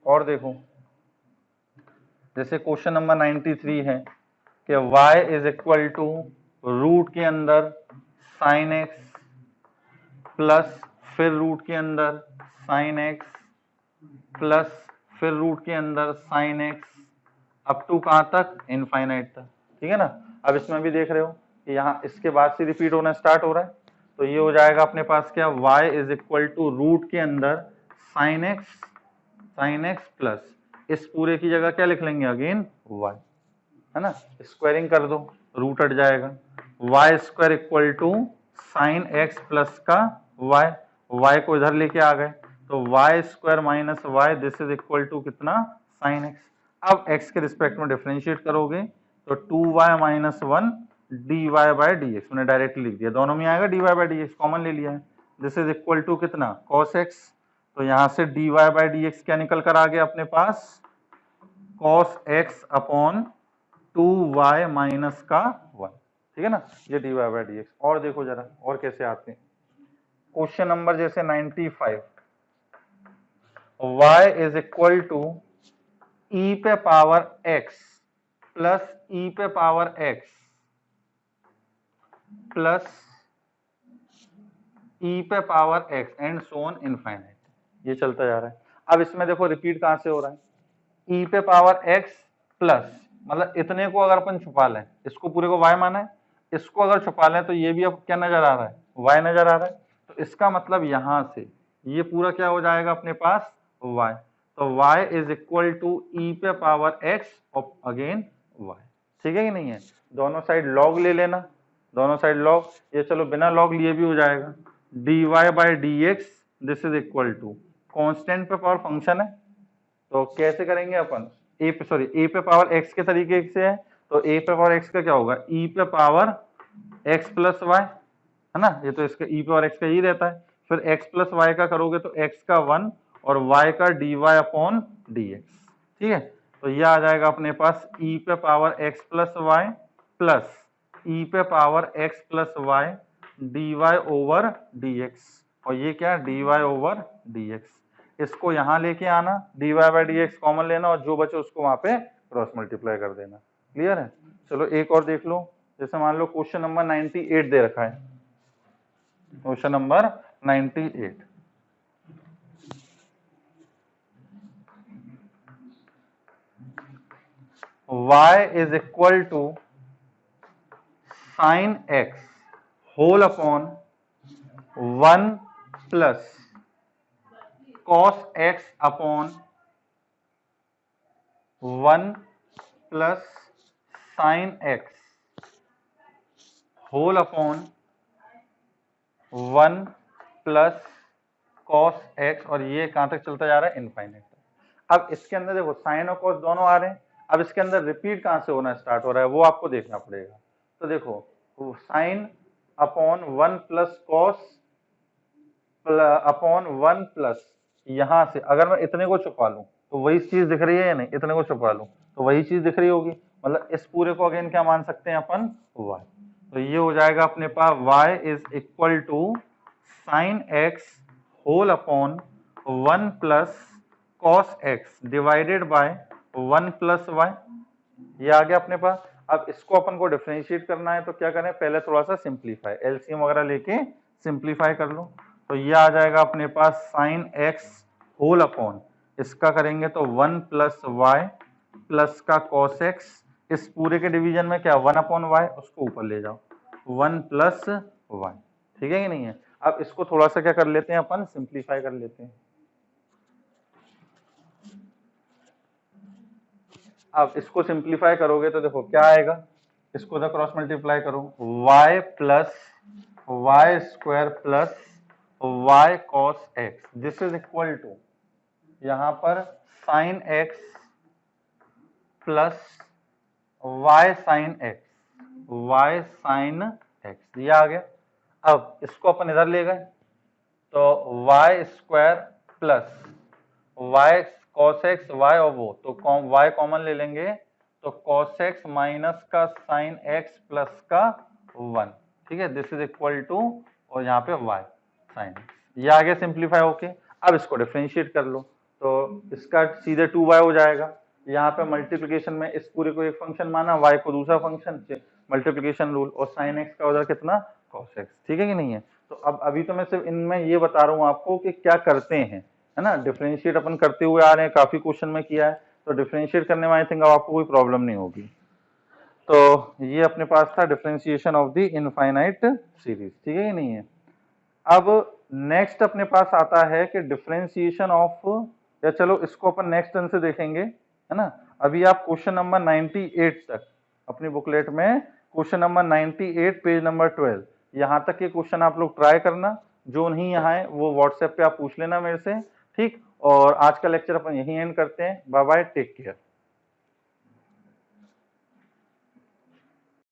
और देखो जैसे क्वेश्चन नंबर 93 है कि y is equal to root के अंदर साइन एक्स प्लस फिर रूट के अंदर साइन एक्स प्लस फिर रूट के अंदर साइन एक्स अप टू कहां तक, इनफाइनाइट तक। ठीक है ना। अब इसमें भी देख रहे हो कि यहाँ इसके बाद से रिपीट होना स्टार्ट हो रहा है, तो ये हो जाएगा अपने पास क्या, y is equal to root के अंदर साइन एक्स प्लस इस पूरे की जगह क्या लिख लेंगे अगेन y, है ना। स्क्वायरिंग कर दो, रूट हट जाएगा, y square equal to sine x plus का y, y को इधर लेके आ गए तो y square minus y, this is equal to कितना, साइन एक्स। अब x के रिस्पेक्ट में डिफरेंशिएट करोगे तो 2y minus 1 dy by d x, मैंने डायरेक्टली लिख दिया, दोनों में आएगा dy by d x, common ले लिया है, दिस इज इक्वल टू कितना, cos x। तो यहां से dy बाय डी एक्स क्या निकल कर आ गया अपने पास, cos x upon 2y minus का 1। ठीक है ना, ये dy बाय डी एक्स। और देखो जरा और कैसे आते हैं क्वेश्चन नंबर जैसे 95, y is equal to e पे पावर x प्लस e पे पावर x प्लस e पे power x and so on infinite, ये चलता जा रहा है। अब इसमें देखो रिपीट कहां से हो रहा है, e पे पावर x प्लस, मतलब इतने को अगर अपन छुपा लें, इसको पूरे को y माना है, इसको अगर छुपा लें तो ये भी अब क्या नजर आ रहा है, y नजर आ रहा है, तो इसका मतलब यहां से ये पूरा क्या हो जाएगा अपने पास y, तो y is equal to e पे पावर x और अगेन y। ठीक है कि नहीं है, दोनों साइड लॉग ले लेना, दोनों साइड लॉग, ये चलो बिना लॉग लिए भी हो जाएगा, dy by D x this is equal to, constant पे पावर फंक्शन है तो कैसे करेंगे अपन, ए पे पावर x के तरीके से है, तो a पे पावर x का क्या होगा, e पे पावर x प्लस y, है ना, ये तो इसका e पावर x का ही रहता है, फिर x प्लस y का करोगे तो x का 1 और y का dy अपॉन dx। ठीक है, तो ये आ जाएगा अपने पास e पे power x plus y plus e पे power x plus y dy over dx, और ये क्या dy ओवर dx, इसको यहां लेके आना, dy by D x common लेना और जो बचे उसको वहां पे क्रॉस मल्टीप्लाई कर देना। क्लियर है। चलो एक और देख लो, जैसे मान लो क्वेश्चन नंबर 98 दे रखा है, question number 98, y is equal to sine x whole upon 1 plus cos x upon 1 plus sine x whole upon 1 plus cos x, और ये कहां तक चलता जा रहा है, इनफाइनाइट। अब इसके अंदर देखो साइन और cos दोनों आ रहे हैं, अब इसके अंदर रिपीट कहां से होना स्टार्ट हो रहा है वो आपको देखना पड़ेगा। तो देखो sine upon 1 plus cos upon 1 plus, यहां से अगर मैं इतने को छुपा लूं तो वही चीज दिख रही है या नहीं, इतने को छुपा लूं तो वही चीज दिख रही होगी, मतलब इस पूरे को अगेन क्या मान सकते हैं अपन, y। तो ये हो जाएगा अपने पास y is equal to sine x whole upon 1 plus cos x divided by 1 plus y, ये आ गया अपने पास। अब इसको अपन को डिफरेंशिएट करना है तो क्या करें, पहले थोड़ा सा सिंप्लीफाई, एलसीएम वगैरह लेके सिंप्लीफाई कर लो, तो ये आ जाएगा अपने पास साइन x होल अपॉन, इसका करेंगे तो 1 प्लस वाई प्लस का cos x, इस पूरे के डिवीजन में क्या 1 अपॉन वाई, उसको ऊपर ले जाओ 1 प्लस वाई। ठीक है कि नहीं है। अब इसको थोड़ा सा क्या कर लेते हैं अपन, सिंप्लीफाई कर लेते हैं। अब इसको सिंप्लीफाई करोगे तो देखो क्या आएगा, इसको तो क्रॉस मल्टीप्लाई करो, y plus y square plus y cos x, this is equal to यहां पर sine x plus y sine x, ये आ गया। अब इसको अपन इधर ले गए तो y square plus y cos x y और वो तो y कॉमन ले लेंगे तो cos x माइनस का sin x प्लस का 1, ठीक है, दिस इज इक्वल टू और यहाँ पे y sin x, ये आ गया सिंप्लीफाई होके। अब इसको डिफरेंशिएट कर लो तो इसका सीधे 2y हो जाएगा। यहाँ पे मल्टीप्लिकेशन में इस पूरे को एक फंक्शन माना, y को दूसरा फंक्शन, मल्टीप्लिकेशन रूल, और sin x का उधर कितना cos x, ठीक है कि नहीं है। तो अब अभी तो मैं सिर्फ इनमें ये बता रहा हूँ आपको कि क्या करते हैं, है ना, डिफरेंशिएट अपन करते हुए आ रहे हैं, काफी क्वेश्चन में किया है, तो डिफरेंशिएट करने में आई थिंक आपको कोई प्रॉब्लम नहीं होगी। तो ये अपने पास था differentiation of the infinite series, ठीक है कि नहीं है। अब नेक्स्ट अपने पास आता है कि डिफरेंशिएशन ऑफ, या चलो इसको अपन नेक्स्ट टर्न से देखेंगे, है ना। अभी आप क्वेश्चन नंबर 98 तक अपनी बुकलेट में, क्वेश्चन नंबर 98 पेज नंबर 12, यहाँ तक के क्वेश्चन आप लोग ट्राई करना, जो नहीं यहाँ है वो व्हाट्सएप पे आप पूछ लेना मेरे से, ठीक। और आज का लेक्चर अपन यहीं एंड करते हैं, बाय बाय, टेक केयर।